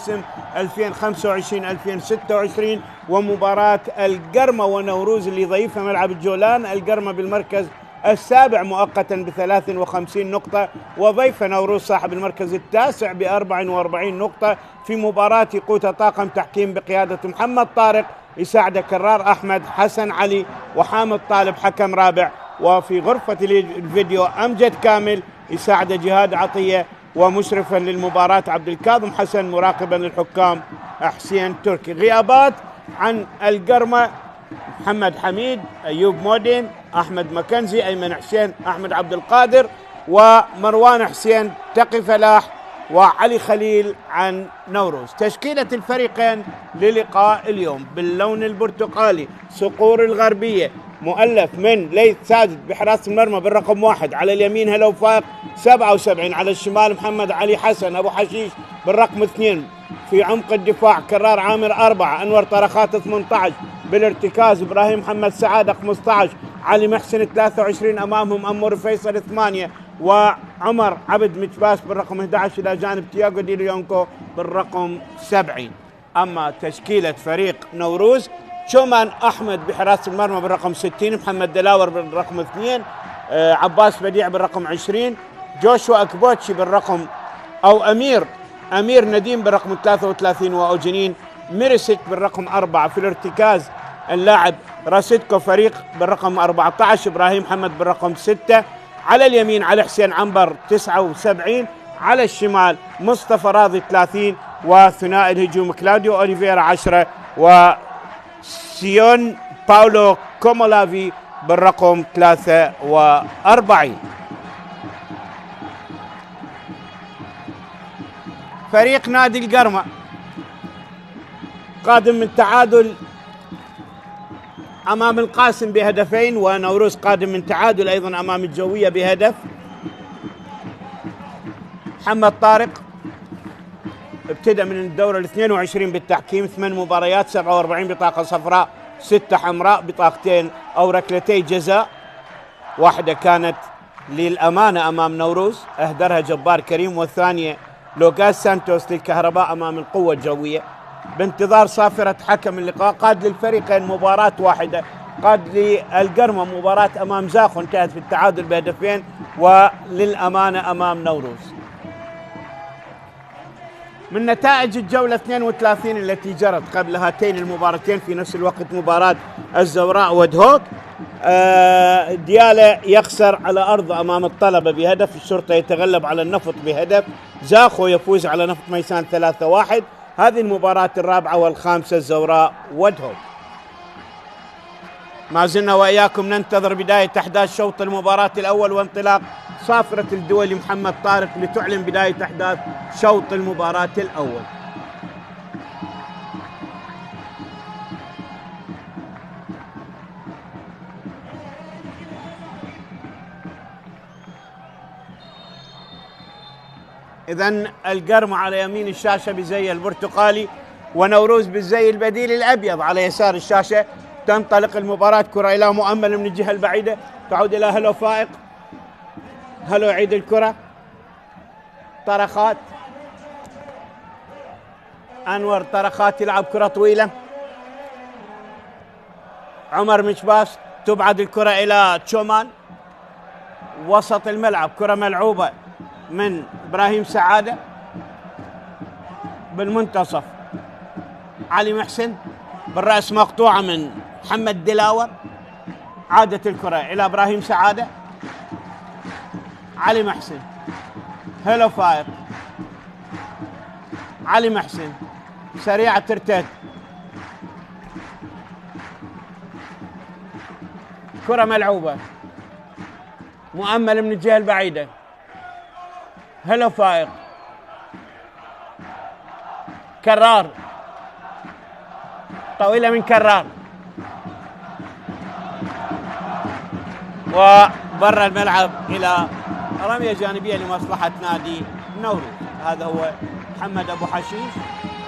موسم 2025-2026، ومباراة القرمة ونوروز اللي ضيفها ملعب الجولان. القرمة بالمركز السابع مؤقتا ب53 نقطة، وضيف نوروز صاحب المركز التاسع ب44 نقطة، في مباراة يقودها طاقم تحكيم بقيادة محمد طارق، يساعد كرار أحمد، حسن علي، وحامد طالب حكم رابع، وفي غرفة الفيديو أمجد كامل، يساعد جهاد عطية، ومشرفا للمباراة عبد الكاظم حسن، مراقبا للحكام حسين تركي. غيابات عن القرمة: محمد حميد، أيوب مودين، أحمد مكنزي، أيمن حسين، أحمد عبد القادر، ومروان حسين، تقي فلاح، وعلي خليل عن نوروز. تشكيلة الفريقين للقاء اليوم: باللون البرتقالي صقور الغربية، مؤلف من ليث ساجد بحراسة المرمى بالرقم 1، على اليمين هلو فاق 77، على الشمال محمد علي حسن أبو حشيش بالرقم 2، في عمق الدفاع كرار عامر 4، أنور طرخات 18، بالارتكاز إبراهيم محمد سعادة 15، علي محسن 23، أمامهم أمور فيصل 8، وعمر عبد متباس بالرقم 11 إلى جانب تياغو دي ليونكو بالرقم 70. أما تشكيلة فريق نوروز: شومان أحمد بحراسة المرمى بالرقم 60، محمد دلاور بالرقم 2، عباس بديع بالرقم 20، جوشوا أكبوتشي بالرقم أو أمير نديم بالرقم 33، وأوجنين ميرسيك بالرقم 4. في الارتكاز اللاعب راسيدكو فريق بالرقم 14، إبراهيم محمد بالرقم 6، على اليمين علي حسين عنبر 79، على الشمال مصطفى راضي 30، وثنائي الهجوم كلاوديو أوليفيرا 10، وسيون باولو كومولافي بالرقم 43. فريق نادي القرمة قادم من تعادل أمام القاسم بهدفين، ونوروز قادم من تعادل أيضا أمام الجوية بهدف. محمد طارق ابتدأ من الدورة 22 بالتحكيم، 8 مباريات، 47 بطاقة صفراء، 6 حمراء، بطاقتين أو ركلتي جزاء، واحدة كانت للأمانة أمام نوروز أهدرها جبار كريم، والثانية لوغاس سانتوس للكهرباء أمام القوة الجوية. بانتظار صافرة حكم اللقاء، قاد للفريقين مباراة واحدة، قاد للقرمة مباراة أمام زاخو انتهت في التعادل بهدفين، وللأمانة أمام نوروز. من نتائج الجولة 32 التي جرت قبل هاتين المباراتين في نفس الوقت، مباراة الزوراء ودهوك، ديالا يخسر على أرض أمام الطلبة بهدف، الشرطة يتغلب على النفط بهدف، زاخو يفوز على نفط ميسان 3-1. هذه المباراة الرابعة والخامسة الزوراء ودهوك. ما زلنا وإياكم ننتظر بداية أحداث شوط المباراة الأول وانطلاق صافرة الدولي محمد طارق لتعلن بداية أحداث شوط المباراة الأول. إذن القرمة على يمين الشاشة بزي البرتقالي، ونوروز بالزي البديل الأبيض على يسار الشاشة. تنطلق المباراة، كرة إلى مؤمل من الجهة البعيدة، تعود إلى هلو فائق، هلو يعيد الكرة، طرخات، أنور طرخات يلعب كرة طويلة، عمر مشباس، تبعد الكرة إلى تشومان، وسط الملعب كرة ملعوبة من إبراهيم سعادة، بالمنتصف علي محسن، بالرأس مقطوعة من محمد دلاور، عادت الكرة إلى إبراهيم سعادة، علي محسن، هلو فايق، علي محسن، سريعة ترتد، كرة ملعوبة، مؤمل من الجهة البعيدة، هلو فايق، كرار، طويلة من كرار، وبرا الملعب إلى رمية جانبية لمصلحة نادي نوروز. هذا هو محمد أبو حشيش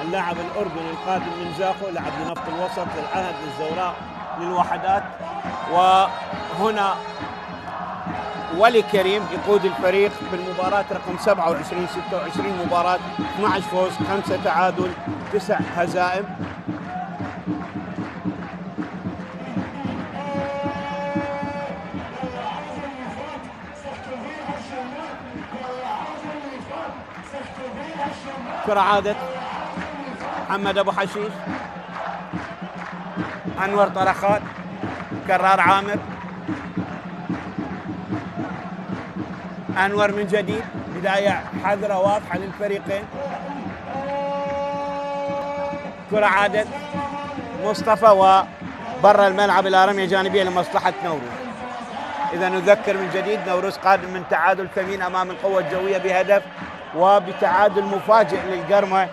اللاعب الأردني القادم من زاخو، لعب لنفط الوسط، للعهد، للزوراء، للوحدات. وهنا ولي كريم يقود الفريق بالمباراة رقم 27 26 مباراة، 12 فوز 5 تعادل 9 هزائم. كرة عادت محمد أبو حشيش، أنور طرخان، كرار عامر، أنور من جديد، بداية حذرة واضحة للفريقين. كرة عادت مصطفى وبرا الملعب إلى رمية جانبية لمصلحة نوروز. إذا نذكر من جديد نوروز قادم من تعادل ثمين أمام القوة الجوية بهدف، وبتعادل مفاجئ للقرمة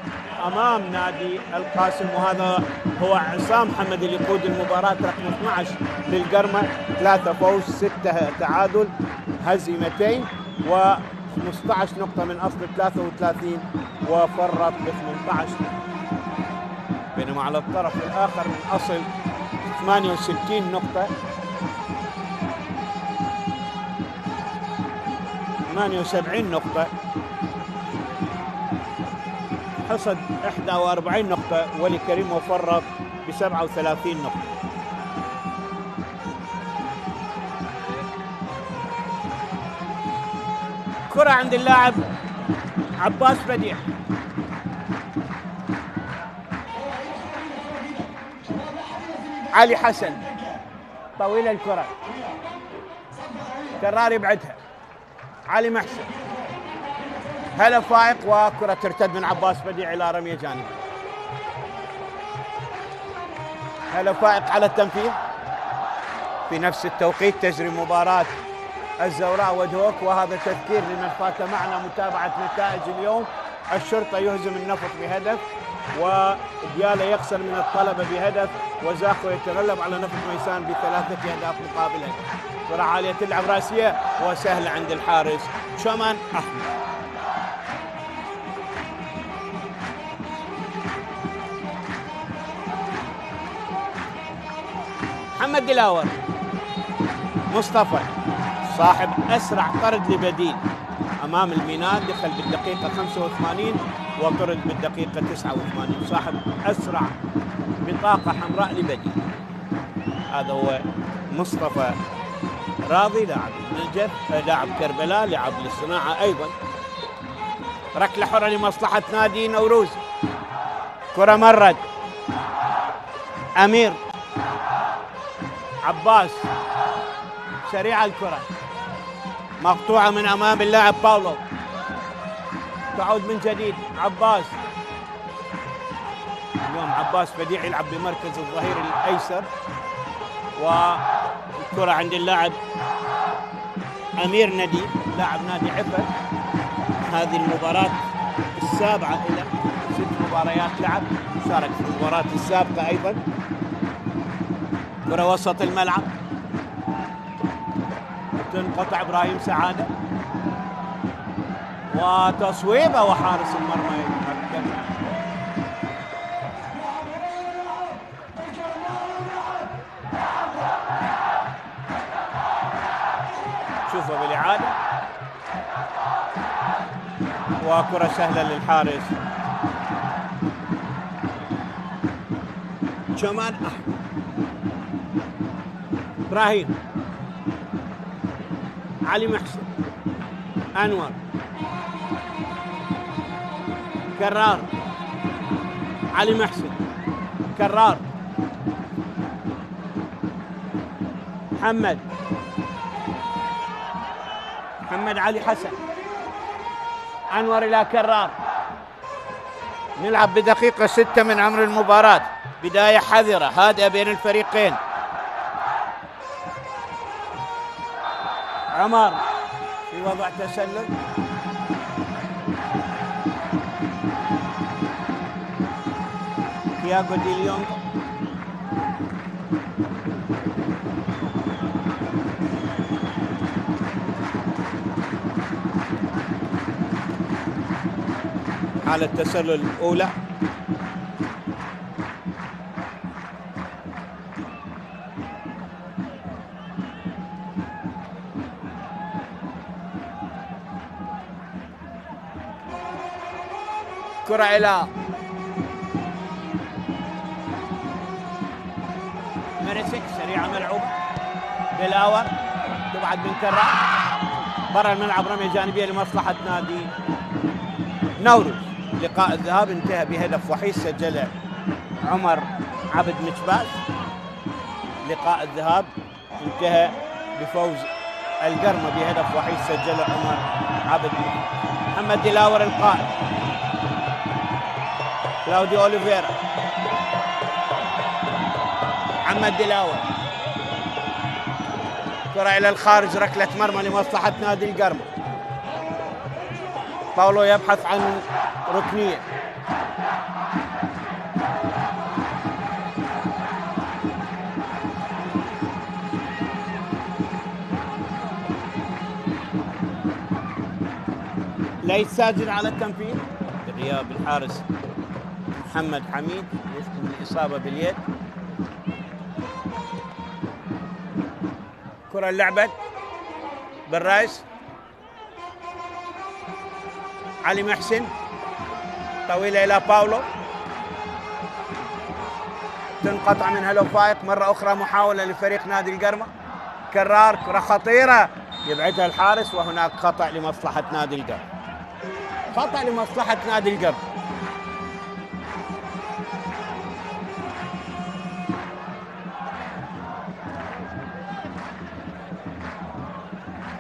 أمام نادي القاسم، وهذا هو عصام محمد اللي يقود المباراة رقم 12 للقرمة، 3 فوز 6 تعادل هزيمتين و15 نقطة من أصل 33 وفرط ب 18. بينما على الطرف الآخر من أصل 68 نقطة 78 نقطة، حصد 41 نقطة ولي كريم وفرط ب 37 نقطة. كرة عند اللاعب عباس بديع، علي حسن طويلة الكرة، كرار يبعدها، علي محسن، هلا فائق، وكرة ترتد من عباس بديع إلى رمية جانبية. هلا فائق على التنفيذ. في نفس التوقيت تجري مباراة الزوراء ودهوك، وهذا تذكير لمن فات معنا متابعة نتائج اليوم. الشرطة يهزم النفط بهدف، وديالا يخسر من الطلبة بهدف، وزاخو يتغلب على نفط ميسان ب3 أهداف مقابل هدف. كرة عالية تلعب راسية وسهلة عند الحارس شومان أحمد. محمد دلاور، مصطفى صاحب أسرع طرد لبديل أمام الميناء، دخل بالدقيقة 85 وطرد بالدقيقة 89، صاحب أسرع بطاقة حمراء لبديل. هذا هو مصطفى راضي، لاعب نجف، لاعب كربلاء، لاعب للصناعة أيضا. ركلة حرة لمصلحة نادي نوروز. كرة مرت أمير عباس، سريعة الكرة مقطوعة من أمام اللاعب باولو، تعود من جديد عباس. اليوم عباس بديع يلعب بمركز الظهير الأيسر، والكرة عند اللاعب أمير نديم لاعب نادي عفر. هذه المباراة السابعة إلى 6 مباريات لعب، شارك في المباراة السابقة أيضا. كرة وسط الملعب تنقطع إبراهيم سعادة، وتصويبة وحارس المرمى يتمكن. شوفوا بالإعادة، وكرة سهلة للحارس شومان أحمد. إبراهيم، علي محسن، أنور، كرار، علي محسن، كرار، محمد علي حسن، أنور إلى كرار. نلعب بدقيقة 6 من عمر المباراة، بداية حذرة هادئة بين الفريقين. عمر في وضع تسلل، تياغو دي ليونغ، حالة التسلل الأولى. كرة إلى مرسك، سريعة ملعوبة دلاور، تبعد من كرار برا الملعب، رمية جانبية لمصلحة نادي نوروز. لقاء الذهاب انتهى بهدف وحيد سجله عمر عبد مشباش. لقاء الذهاب انتهى بفوز القرمة بهدف وحيد سجله عمر عبد مشباش. محمد دلاور القائد، كلاوديو أوليفيرا، محمد دلاور، كرة إلى الخارج، ركلة مرمى لمصلحة نادي القرمة. باولو يبحث عن ركنية، ليث ساجد على التنفيذ بغياب الحارس محمد حميد من الإصابة باليد. كرة لعبت بالرايس، علي محسن طويلة إلى باولو، تنقطع من هلو فايق. مرة أخرى محاولة لفريق نادي القرمة، كرار، كرة خطيرة يبعدها الحارس، وهناك خطأ لمصلحة نادي القرمة، خطأ لمصلحة نادي القرمة.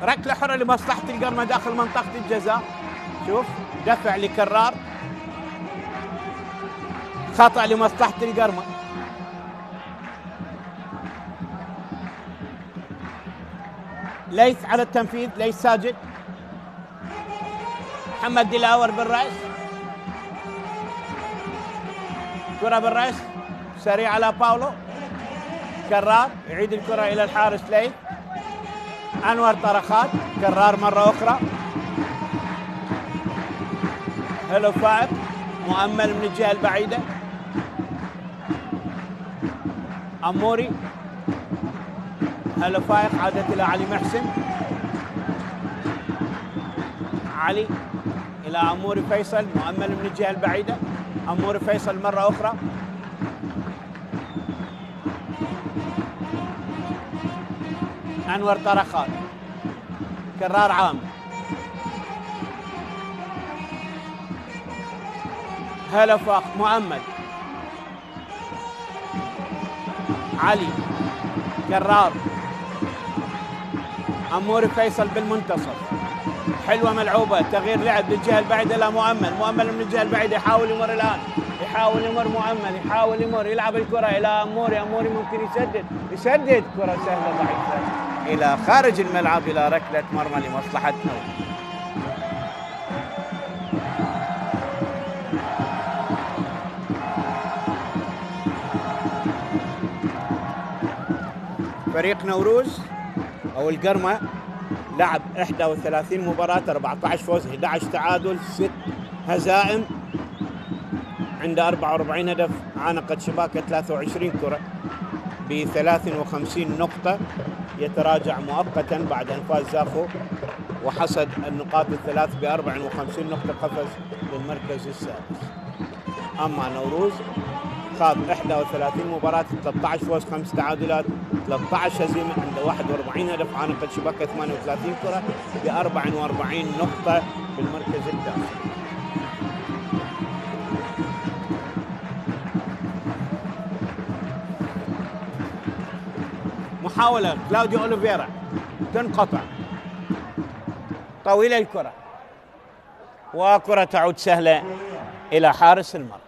ركلة حرة لمصلحة القرمة داخل منطقة الجزاء. شوف دفع لكرار، خطأ لمصلحة القرمة. ليث على التنفيذ، ليث ساجد، محمد دلاور بالرأس، كرة بالرأس سريع على باولو، كرار يعيد الكرة إلى الحارس ليث، أنور طرخات، كرار مرة أخرى، هلو فائق، مؤمل من الجهة البعيدة، أموري، هلو فائق، عادت إلى علي محسن، علي إلى أموري فيصل، مؤمل من الجهة البعيدة، أموري فيصل مرة أخرى، أنور طرخات، كرار عام، هلا فاق، مؤمل، علي، كرار، أموري فيصل بالمنتصف، حلوة ملعوبة، تغيير لعب للجهة البعيدة إلى مؤمل، مؤمل من الجهة البعيدة يحاول يمر الآن، يحاول يمر مؤمل، يحاول يمر، يلعب الكرة إلى أموري، أموري ممكن يسدد، كرة سهلة ضعيفة إلى خارج الملعب، إلى ركلة مرمى لمصلحة نوروز. فريق نوروز أو القرمة لعب 31 مباراة، 14 فوز، 11 تعادل، 6 هزائم، عنده 44 هدف، عانقت شباكة 23 كرة ب 53 نقطة، يتراجع مؤقتا بعد انفاذ زافو وحصد النقاط الثلاث ب 54 نقطة، قفز للمركز السادس. أما نوروز خاض 31 مباراة، 13 فوز، 5 تعادلات، 13 هزيمة، عنده 41 هدف، عانقت شباكة 38 كرة ب 44 نقطة بالمركز التاسع. محاولة كلاوديو أوليفيرا، تنقطع، طويلة الكرة، وكرة تعود سهلة إلى حارس المرمى.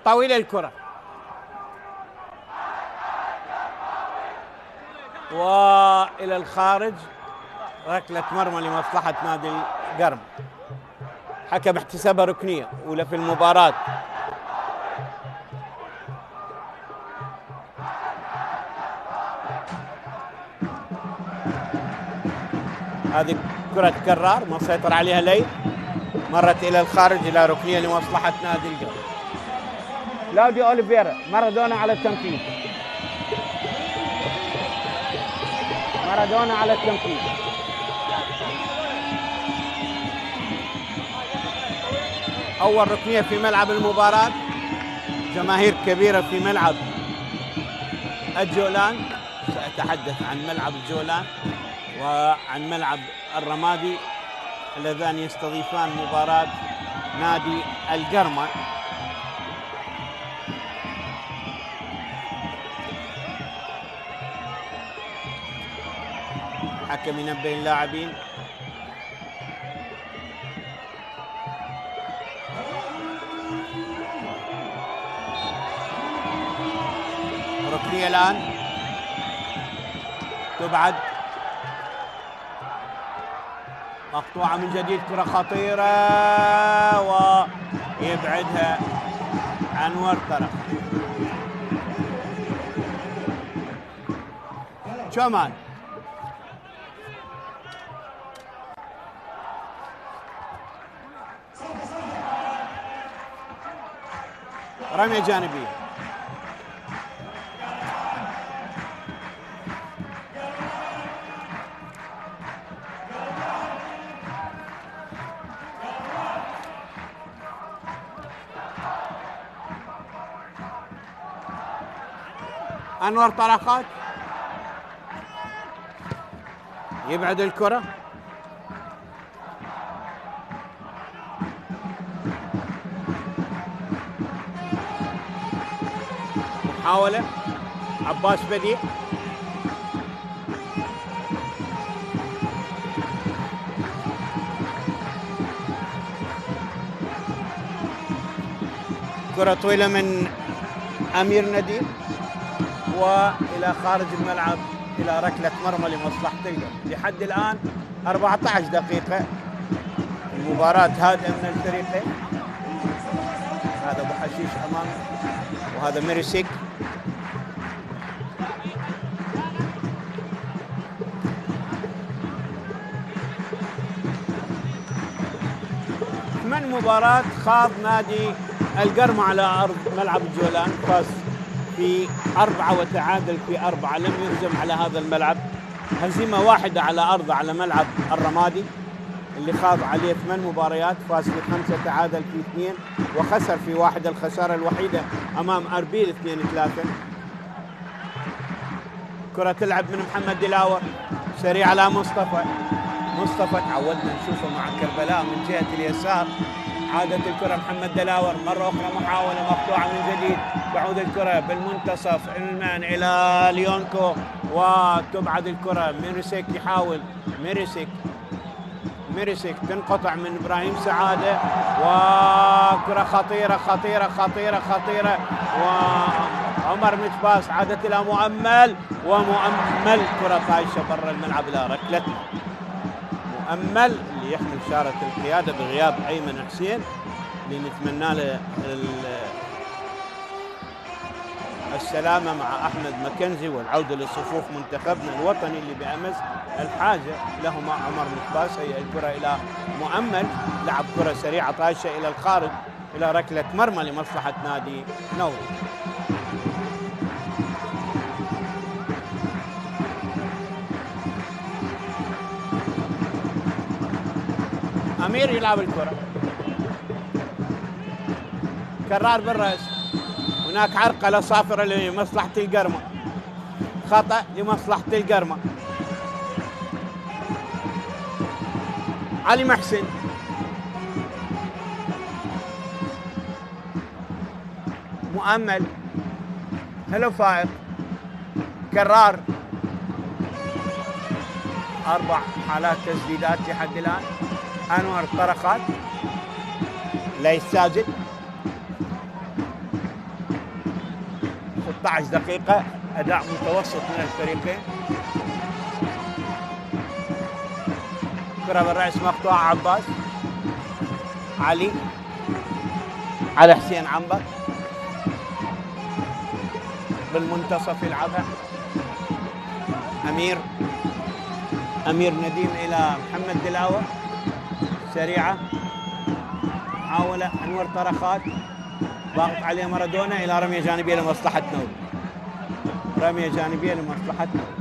طويلة الكرة، وإلى الخارج، ركلة مرمى لمصلحة نادي القرم. حكم احتسابها ركنية أولى في المباراة. هذه كرة كرار مسيطر عليها ليل، مرت إلى الخارج إلى ركنية لمصلحة نادي القرم. كلاوديو أوليفيرا، مارادونا على التنفيذ، مارادونا على التنفيذ. أول ركنية في ملعب المباراة، جماهير كبيرة في ملعب الجولان. سأتحدث عن ملعب الجولان وعن ملعب الرمادي اللذان يستضيفان مباراة نادي القرمة. حكم ينبه اللاعبين. ركنية الآن تبعد، مقطوعة من جديد، كرة خطيرة ويبعدها أنور طرف. شومان رمية جانبية. أنور طرقات يبعد الكرة، محاولة عباس بديع، كرة طويلة من أمير نديم وإلى خارج الملعب إلى ركلة مرمى لمصلحة القرم. لحد الآن 14 دقيقة، المباراة هادئة من الفريقين. هذا أبو حشيش أمامه وهذا ميريسيك. من مباراة خاض نادي القرمة على أرض ملعب الجولان، فاز في 4 وتعادل في 4، لم يهزم على هذا الملعب. هزيمة واحدة على أرضه على ملعب الرمادي اللي خاض عليه 8 مباريات، فاز في 5، تعادل في 2 وخسر في 1، الخسارة الوحيدة أمام أربيل 2-3. كرة تلعب من محمد دلاور، سريع على مصطفى. مصطفى تعودنا نشوفه مع كربلاء من جهة اليسار. عادت الكرة محمد دلاور مرة أخرى، محاولة مقطوعة من جديد، تعود الكرة بالمنتصف المان إلى ليونكو وتبعد الكرة. ميريسيك يحاول، ميريسيك تنقطع من إبراهيم سعادة، وكرة خطيرة خطيرة خطيرة خطيرة، وعمر متباس عادت إلى مؤمل، ومؤمل كرة طايشة برا الملعب إلى ركلتنا. مؤمل اللي يحمل شارة القيادة بغياب أيمن حسين، اللي نتمنى له السلامة مع أحمد مكنزي والعودة لصفوف منتخبنا الوطني اللي بأمس الحاجة له مع عمر متباس. هي الكرة إلى مؤمل، لعب كرة سريعة طايشة إلى الخارج إلى ركلة مرمى لمصلحة نادي نوري. أمير يلعب الكرة، كرار بالرأس، هناك عرقلة صافرة لمصلحة القرمة، خطأ لمصلحة القرمة. علي محسن، مؤمل، هلو فائق، كرار. 4 حالات تسديدات لحد الآن. أنور طرقات، ليس ساجد. 16 دقيقة، أداء متوسط من الفريقين. كرة بالرأس مقطوعة، عباس، علي حسين عنبر بالمنتصف يلعبها. أمير أمير نديم إلى محمد دلاوة، سريعة، محاولة أنور طرخات، ضاغط عليه مارادونا إلى رمية جانبية لمصلحة نور، رمية جانبية لمصلحة نور.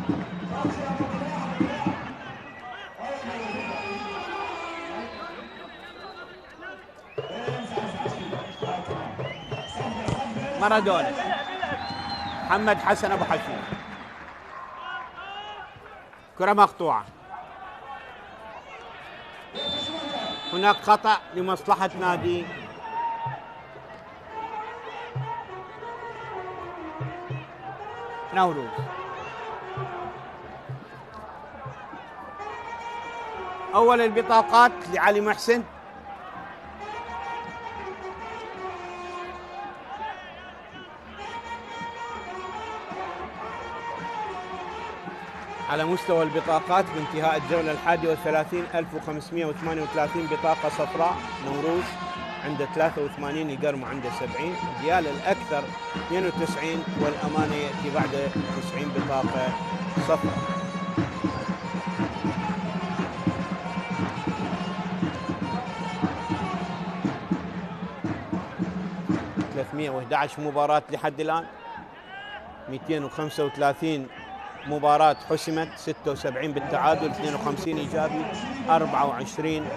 مارادونا، محمد حسن أبو حشيش، كرة مقطوعة، هناك خطأ لمصلحة نادي نوروز. أول البطاقات لعلي محسن، على مستوى البطاقات بانتهاء الجولة 31 1538 بطاقة صفراء. نوروز عنده 83، القرمة عنده 70، ديال الأكثر 92، والأمانة يأتي بعد 90 بطاقة صفراء. و11 مباراة لحد الآن، 235 مباراة حسمت، 76 بالتعادل، 52 إيجابي، 24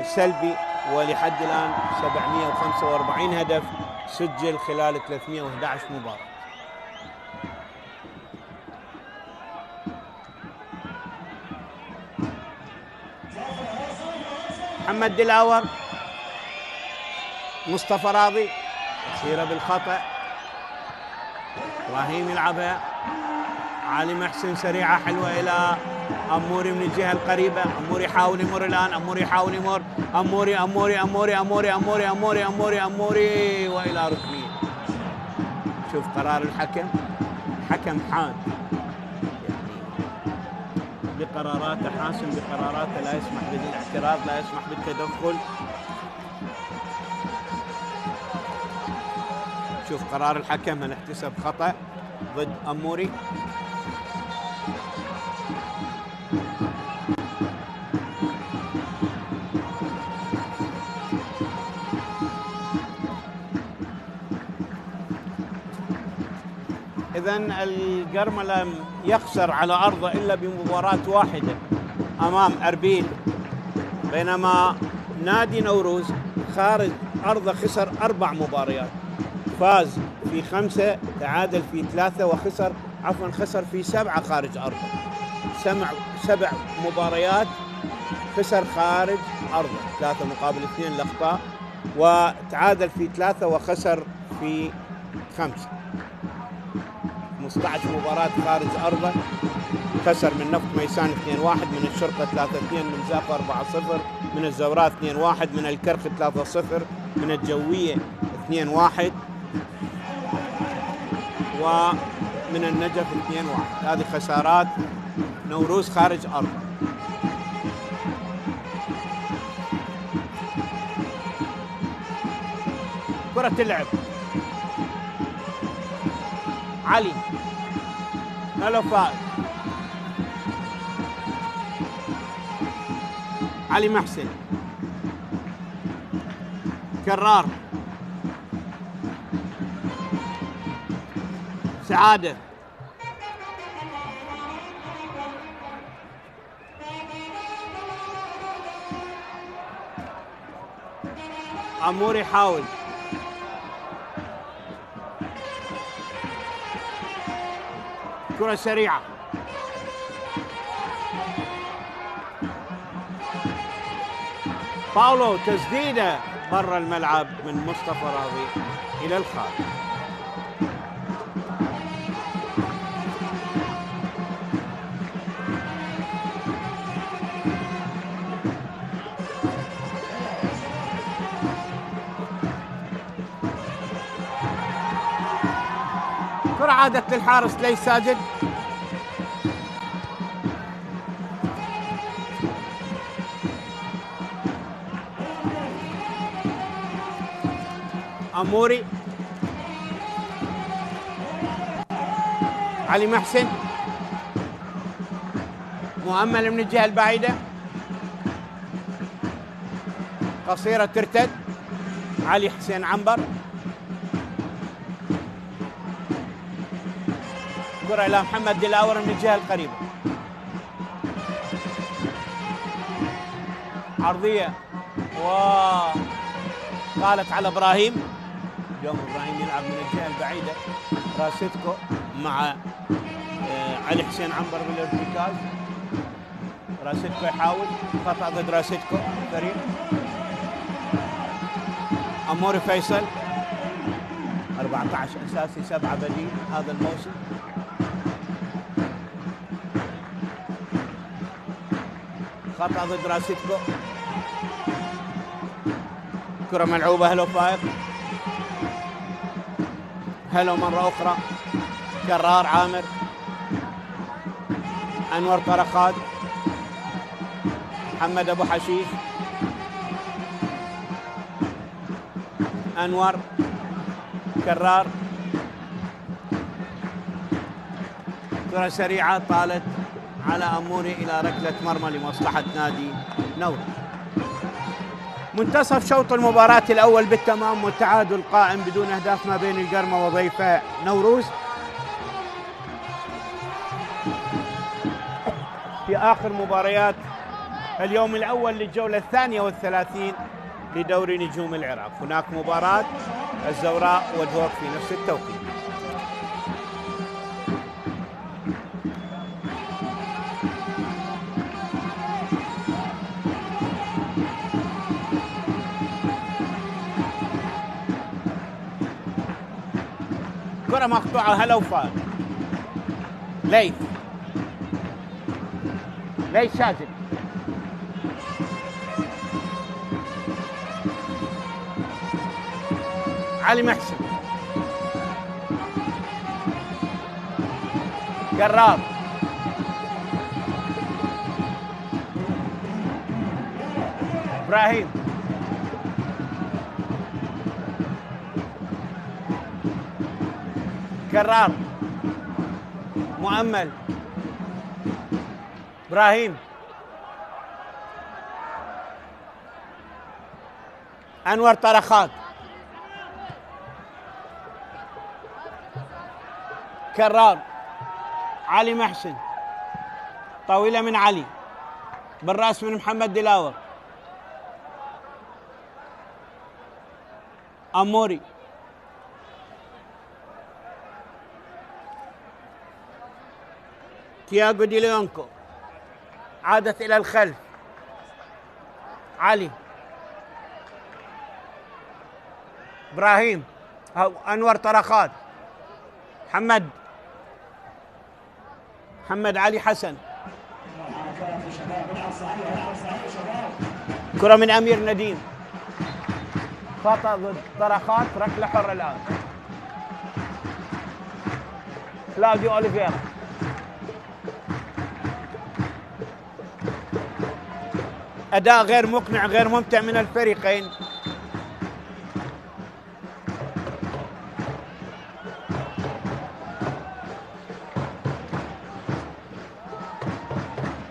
سلبي، ولحد الآن 745 هدف سجل خلال 311 مباراة. محمد دلاور، مصطفى راضي، تسيره بالخطأ، ابراهيم يلعبها، علي محسن سريعة حلوة إلى أموري من الجهة القريبة، أموري يحاول يمر الآن، أموري يحاول يمر، أموري أموري أموري أموري أموري أموري أموري أموري وإلى ركنية. شوف قرار الحكم، حكم حاد يعني بقراراته، حاسم بقراراته، لا يسمح بالاعتراض، لا يسمح بالتدخل. شوف قرار الحكم، هل احتسب خطأ ضد أموري؟ إذن القرمة لم يخسر على أرضه إلا بمباراة واحدة أمام أربيل، بينما نادي نوروز خارج أرضه خسر 4 مباريات، فاز في 5، تعادل في 3، خسر في 7 خارج أرضه. 7 مباريات خسر خارج أرضه، 3 مقابل 2 الأخطاء، وتعادل في 3 وخسر في 5. 15 مباراة خارج أرضه، خسر من نفط ميسان 2-1، من الشرطة 3-2، من زاف 4-0، من الزوراء 2-1، من الكرخ 3-0، من الجوية 2-1، ومن النجف 2-1. هذه خسارات نوروز خارج أرضه. كرة اللعب، علي ملوفات، علي محسن، كرار، سعادة، أمور يحاول، كرة سريعة، باولو، تسديدة برا الملعب من مصطفى راضي إلى الخارج. كرة عادت للحارس ليس ساجد، أموري، علي محسن، مؤمل من الجهة البعيدة، قصيرة ترتد، علي حسين عنبر، كرة إلى محمد دلاور من الجهة القريبة، عرضية وقالت على إبراهيم. اليوم إبراهيم يلعب من الجهة البعيدة، راسيتكو مع علي حسين عنبر بالارتكاز، راسيتكو يحاول، خطأ ضد راسيتكو الفريق. أموري فيصل 14 أساسي 7 بديل هذا الموسم. خطأ ضد راسيتكو، كرة ملعوبة. هلو فايق، هلو مرة أخرى، كرار عامر، أنور طرقات، محمد أبو حشيش، أنور، كرار، كرة سريعة طالت على أموري إلى ركلة مرمى لمصلحة نادي نور. منتصف شوط المباراة الأول بالتمام، والتعادل قائم بدون أهداف ما بين القرمة وضيفه نوروز. في آخر مباريات اليوم الأول للجولة 32 لدوري نجوم العراق، هناك مباراة الزوراء ودهوك في نفس التوقيت. كرة مقطوعة، هلا وفاء، ليث شاذب، علي محسن، قرار، إبراهيم، كرار، مؤمل، إبراهيم، أنور طرخات، كرار، علي محسن، طويلة من علي، بالراس من محمد دلاور، أموري، تياغو دي ليونكو، عادت إلى الخلف، علي، إبراهيم، أنور طرخات، محمد علي حسن، كرة من أمير نديم، خطأ ضد طرخات، ركلة حرة الآن. كلاوديو أوليفيرا، أداء غير مقنع غير ممتع من الفريقين.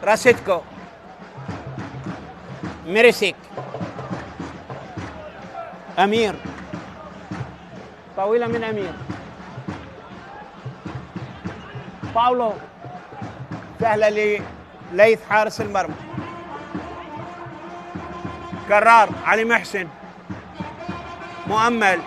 راسيتكو، ميريسيك، أمير، طويلة من أمير، باولو، سهلة لليث حارس المرمى، كرار، علي محسن، مؤمل،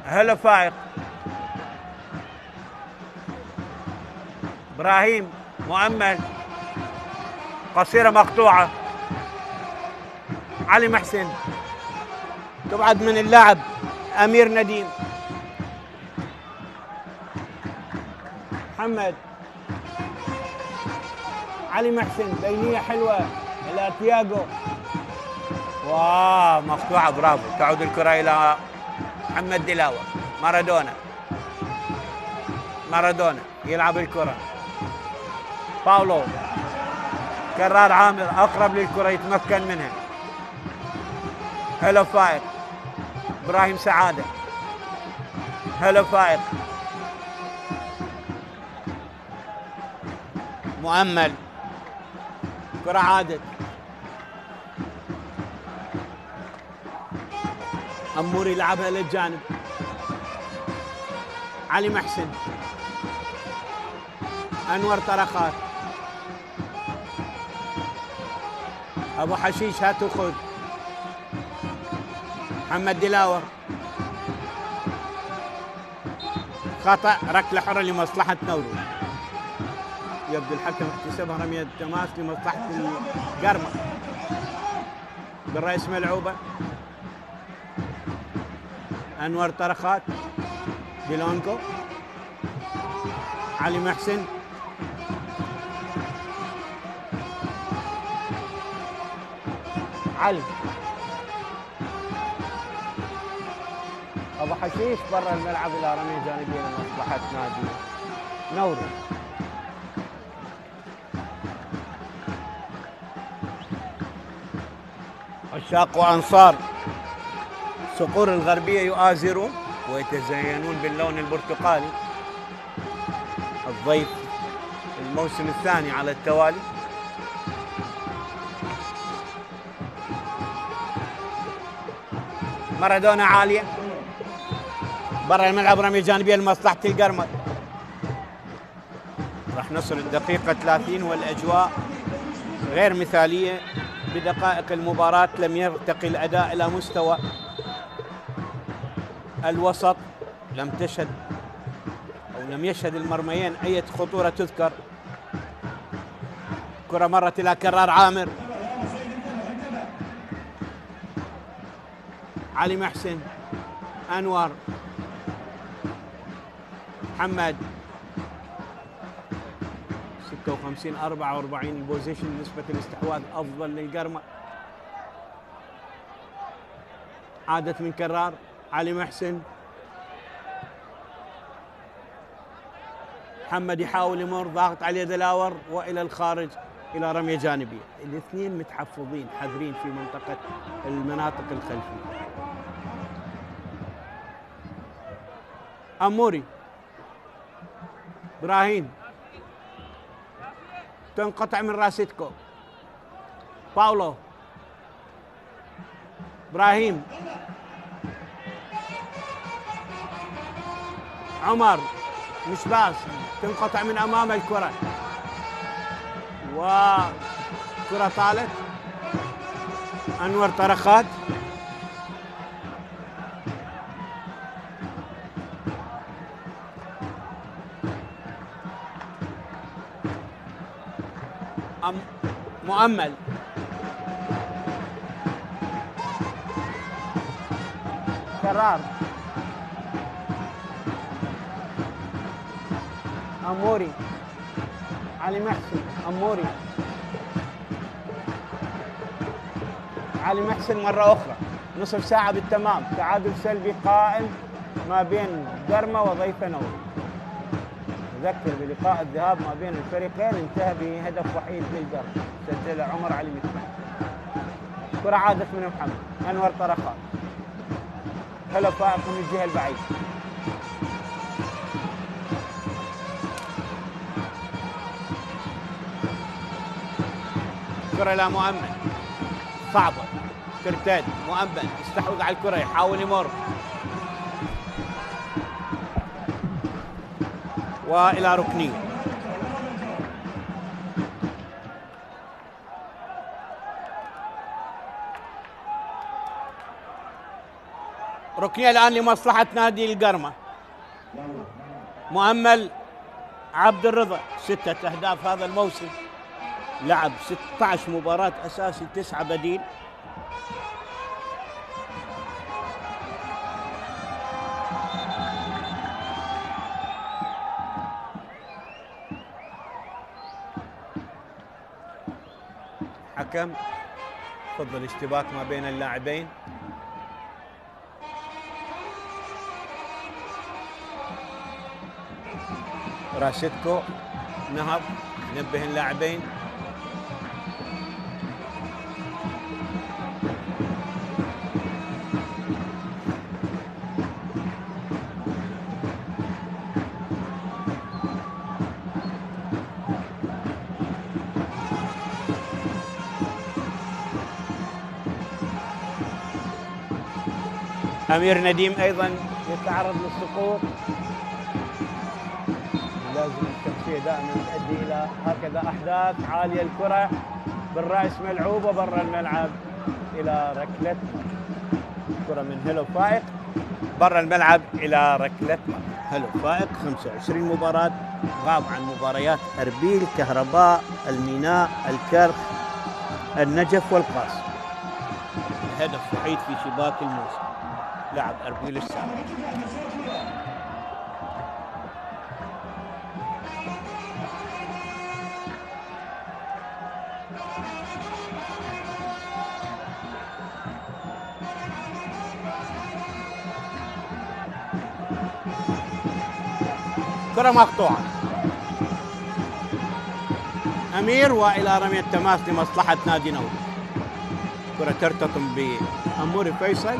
هلا فايق، إبراهيم، مؤمل، قصيرة مقطوعة، علي محسن، تبعد من اللعب أمير نديم، محمد، علي محسن، بينية حلوة إلى تياغو، واو مقطوعة، برافو. تعود الكرة إلى محمد دلاور، مارادونا يلعب الكرة، باولو، كرار عامر أقرب للكرة يتمكن منها، هلا فائق. ابراهيم سعاده. هلا فائق. مؤمل. كرة عادت. أموري لعبها للجانب. علي محسن. أنور طرقات. أبو حشيش هات وخذ. محمد دلاور. خطأ، ركلة حرة لمصلحة نوروز. يبدو الحكم احتسبها رمية تماس لمصلحة القرمة. بالرئيس ملعوبة. أنور طرقات. ديلونكو. علي محسن. علي. أبو حشيش برا الملعب إلى رمية جانبية لمصلحة نادي نوروز. عشاق وأنصار صقور الغربية يؤازرون ويتزينون باللون البرتقالي. الضيف الموسم الثاني على التوالي. مارادونا عالية. برا الملعب رمية جانبية لمصلحة القرمة. راح نصل الدقيقة 30 والأجواء غير مثالية. بدقائق المباراة لم يرتقي الأداء إلى مستوى الوسط. لم يشهد المرميين أي خطورة تذكر. كرة مرت إلى كرار عامر. علي محسن. أنور. محمد. 56 44 البوزيشن، نسبة الاستحواذ أفضل للقرمة. عادت من كرار. علي محسن. محمد يحاول يمر، ضاغط عليه دلاور وإلى الخارج إلى رمية جانبية. الاثنين متحفظين حذرين في منطقة المناطق الخلفية. أموري. إبراهيم. تنقطع من راسيتكو. باولو. إبراهيم. عمر. مش باص، تنقطع من أمام الكرة وكرة طالت. أنور طرقات. مؤمل. كرار. أموري. علي محسن. أموري. علي محسن مرة أخرى. نصف ساعة بالتمام، تعادل سلبي قائم ما بين قرمة وضيفة نوروز. أذكر بلقاء الذهاب ما بين الفريقين انتهى بهدف وحيد للقرمة سجله عمر علي محسن. كرة عادت من محمد. أنور طرقات. هلا فائق من الجهة البعيدة. كرة لا مؤمن، صعبة، ترتد. مؤمن يستحوذ على الكرة، يحاول يمر وإلى ركنية. ركنية الآن لمصلحة نادي القرمة. مؤمل عبد الرضا 6 أهداف هذا الموسم، لعب 16 مباراة أساسي 9 بديل. حكم فضل اشتباك ما بين اللاعبين. راشدكو نهض نبه اللاعبين. أمير نديم أيضا يتعرض للسقوط. لازم الشخصية دائما تؤدي إلى هكذا أحداث عالية. الكرة بالرأس ملعوبة برا الملعب إلى ركلة مرمى. كرة من هيلو فائق برا الملعب إلى ركلة مرمى. هيلو فائق 25 مباراة، غاب عن مباريات أربيل، كهرباء، الميناء، الكرخ، النجف والقاص. هدف وحيد في شباك الموسم، لاعب أربيل السابق. كرة مقطوعة، أمير وإلى رمية تماس لمصلحة نادي نوروز. كرة ترتطم بأموري فيصل،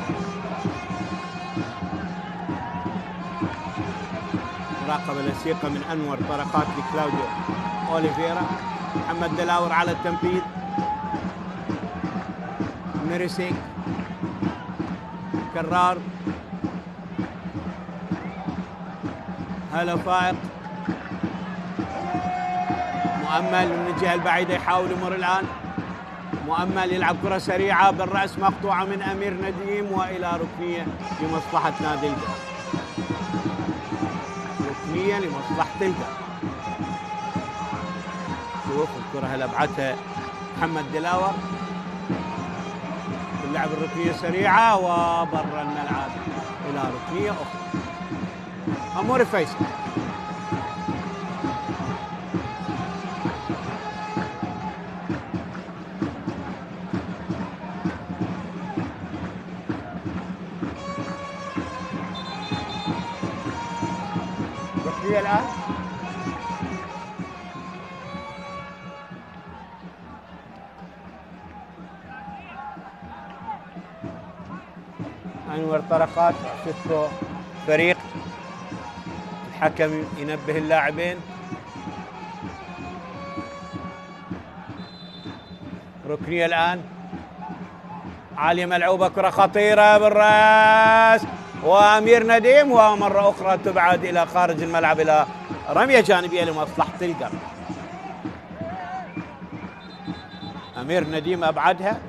مراقبة لصيقة من أنور، طرقات لكلاوديو أوليفيرا. محمد دلاور على التنفيذ، ميريسيك، كرار، هلا فائق، مؤمل من الجهة البعيدة يحاول يمر الآن. مؤمل يلعب كرة سريعة بالرأس مقطوعة من أمير نديم وإلى ركنية لمصلحة نادي الجرم. ركنية لمصلحة الجرم. شوف الكرة هلا بعتها محمد دلاور، اللعب الركنية سريعة وبرا الملعب إلى ركنية أخرى. أموري فيصل، ركنية الآن. أنور طرقات، سيسكو فريق. الحكم ينبه اللاعبين. ركنية الآن، عالية ملعوبة، كرة خطيرة بالراس وأمير نديم، ومرة أخرى تبعد إلى خارج الملعب إلى رمية جانبية لمصلحة الجرم. أمير نديم أبعدها.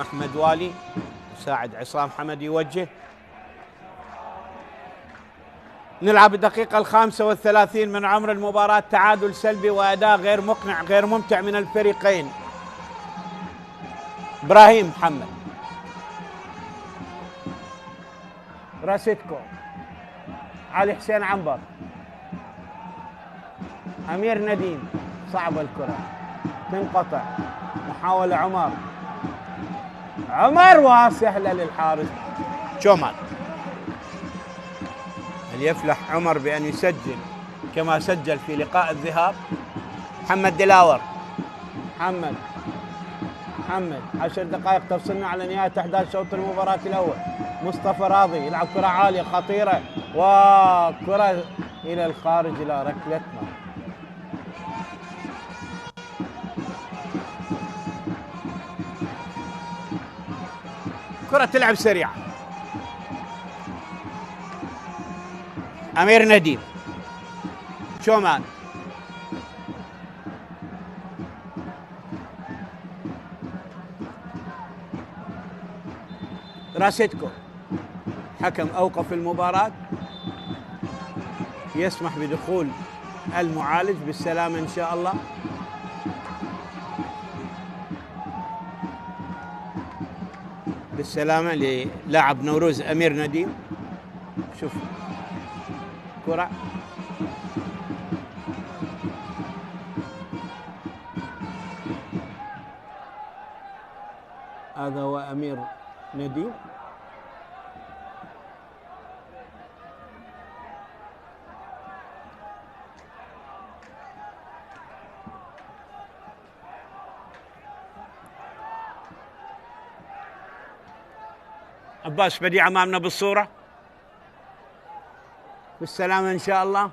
أحمد والي مساعد عصام حمد يوجه. نلعب الدقيقة 35 من عمر المباراة. تعادل سلبي وأداء غير مقنع غير ممتع من الفريقين. إبراهيم محمد، راسيتكو، علي حسين عنبر، أمير نديم. صعبة الكرة تنقطع، محاولة عمر وسهلة للحارس جومال. هل يفلح عمر بأن يسجل كما سجل في لقاء الذهاب؟ محمد دلاور، محمد 10 دقائق تفصلنا على نهاية أحداث شوط المباراة الأول. مصطفى راضي يلعب كرة عالية خطيرة وكرة إلى الخارج إلى ركلة مرمى. كرة تلعب سريعة. أمير نديم، شومان، راسيتكو. حكم أوقف المباراة، يسمح بدخول المعالج. بالسلامة إن شاء الله. بالسلامة للاعب نوروز أمير نديم. شوف كرة هذا هو أمير نديم. عباس بديع أمامنا بالصورة. بالسلامة إن شاء الله.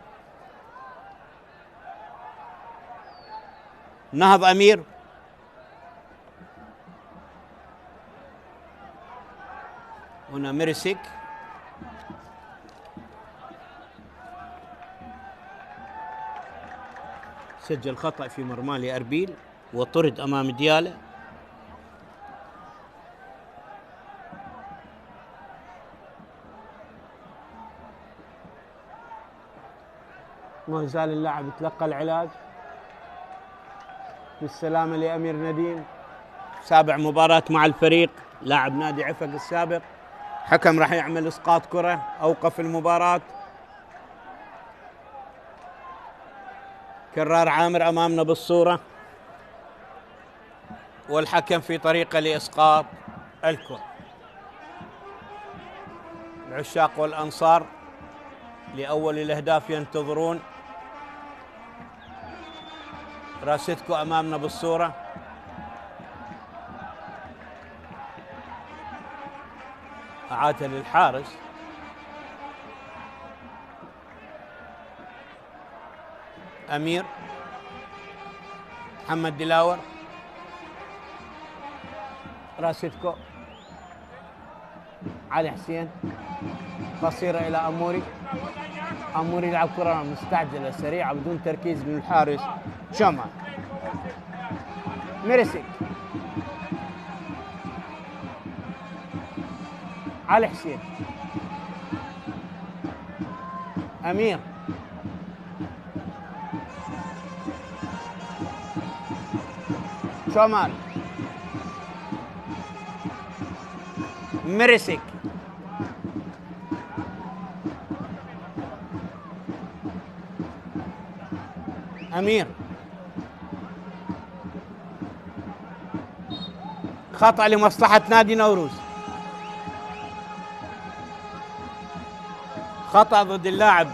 نهض أمير هنا ميرسيك، سجل خطأ في مرمى لأربيل وطرد أمام ديالة. ما زال اللاعب يتلقى العلاج. بالسلامة لأمير نديم، سابع مباراة مع الفريق، لاعب نادي عفق السابق. حكم راح يعمل إسقاط كرة، أوقف المباراة. كرار عامر أمامنا بالصورة، والحكم في طريقة لإسقاط الكرة. العشاق والأنصار لأول الأهداف ينتظرون. راسيتكو أمامنا بالصورة، أعادها للحارس. أمير، محمد دلاور، راسيتكو، علي حسين، قصيرة إلى أموري. أموري يلعب كرة مستعجلة سريعة بدون تركيز من الحارس شمال. ميرسيك، علي حسين، أمير، شمال، ميرسيك، أمير. خطأ لمصلحة نادي نوروز، خطأ ضد اللاعب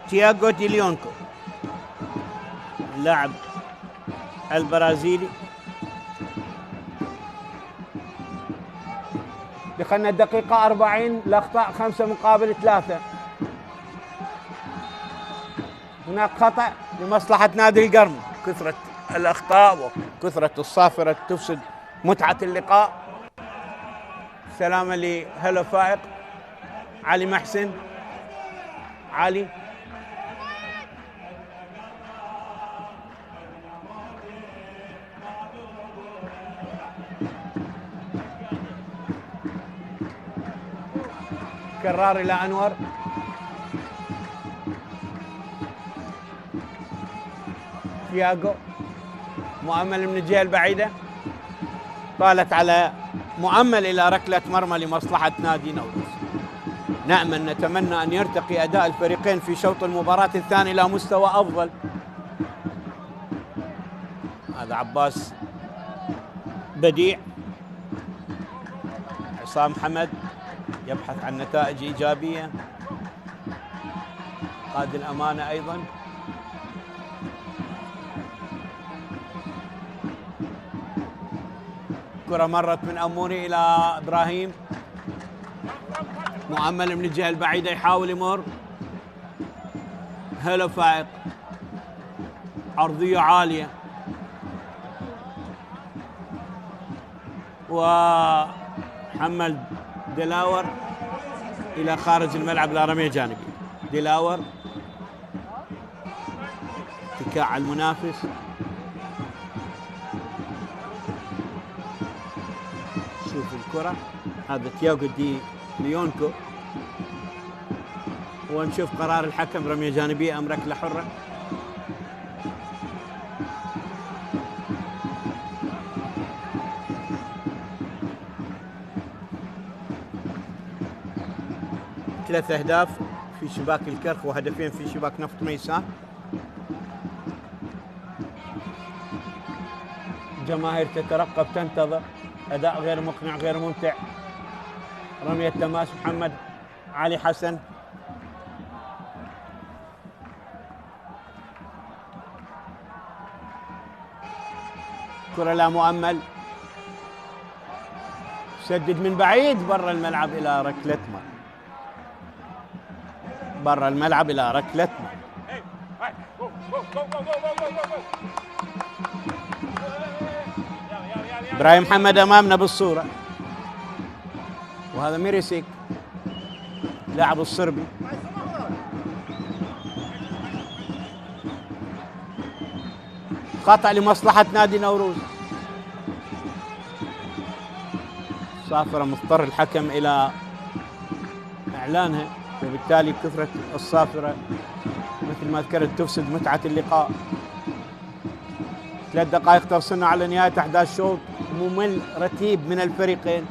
تياغو ديليونكو، اللاعب البرازيلي. دخلنا الدقيقة 40، الأخطاء 5 مقابل 3. هناك خطأ لمصلحة نادي القرن. كثرة الأخطاء وكثرة الصافرة تفسد متعة اللقاء. سلامة لهلا فائق، علي محسن، علي، كرار إلى أنور، تياغو، مؤمل من الجهة البعيدة، طالت على مؤمل إلى ركلة مرمى لمصلحة نادي نوروز. نأمل نتمنى أن يرتقي أداء الفريقين في شوط المباراة الثاني إلى مستوى أفضل. هذا عباس بديع، عصام حمد يبحث عن نتائج إيجابية، قائد الأمانة أيضا. كرة مرت من أموري إلى إبراهيم، مؤمل من الجهة البعيدة يحاول يمر. هلا فائق، عرضية عالية، وحمل دلاور إلى خارج الملعب لا رمية جانبية. دلاور اتكاء على المنافس، شوف الكرة، هذا تياغو دي ليونكو، ونشوف قرار الحكم، رمية جانبية أم ركلة حرة. ثلاث أهداف في شباك الكرخ وهدفين في شباك نفط ميسان. جماهير تترقب تنتظر، أداء غير مقنع غير ممتع. رمية تماس محمد علي حسن، كرة لا مؤمل، سدد من بعيد برا الملعب إلى ركلة مرمى، برا الملعب إلى ركلة مرمى. إبراهيم محمد أمامنا بالصورة، وهذا ميريسيك لاعب الصربي. خطأ لمصلحة نادي نوروز. صافرة مضطر الحكم إلى إعلانها، وبالتالي كثرة الصافرة مثل ما ذكرت تفسد متعة اللقاء. 3 دقائق ترسلنا على نهاية أحداث شوط ممل رتيب من الفريقين.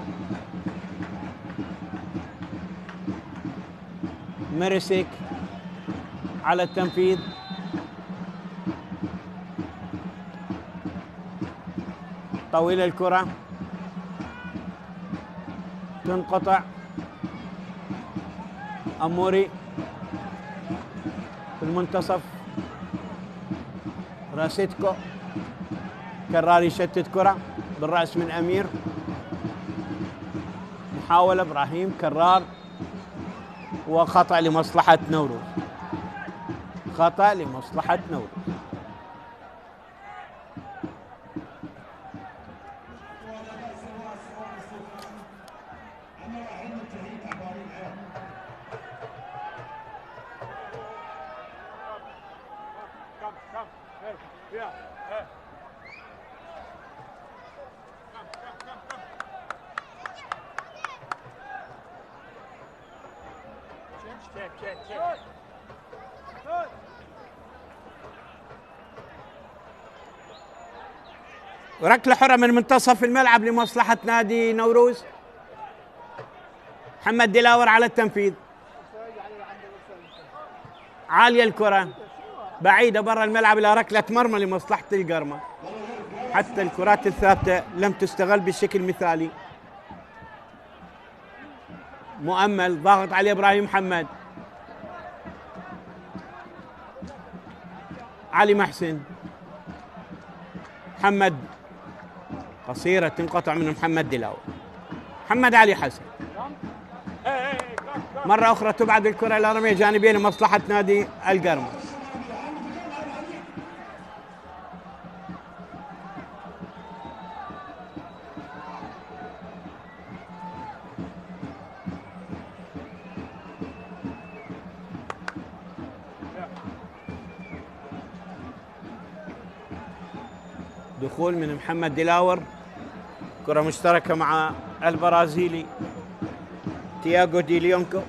ميريسيك على التنفيذ، طويل الكرة تنقطع. أموري في المنتصف، راسيتكو كرار يشتت كرة بالرأس من أمير. محاولة إبراهيم كرار، وخطأ لمصلحة نوروز. خطأ لمصلحة نوروز. ركلة حرة من منتصف الملعب لمصلحة نادي نوروز. محمد دلاور على التنفيذ، عالية الكرة بعيدة برا الملعب إلى ركلة مرمى لمصلحة القرمة. حتى الكرات الثابتة لم تستغل بشكل مثالي. مؤمل ضاغط عليه إبراهيم محمد. علي محسن، محمد قصيرة تنقطع من محمد دلاور. محمد علي حسن مرة أخرى تبعد الكرة إلى رمية جانبية لمصلحة نادي القرمة. دخول من محمد دلاور، كرة مشتركة مع البرازيلي تياغو دي ليونكو.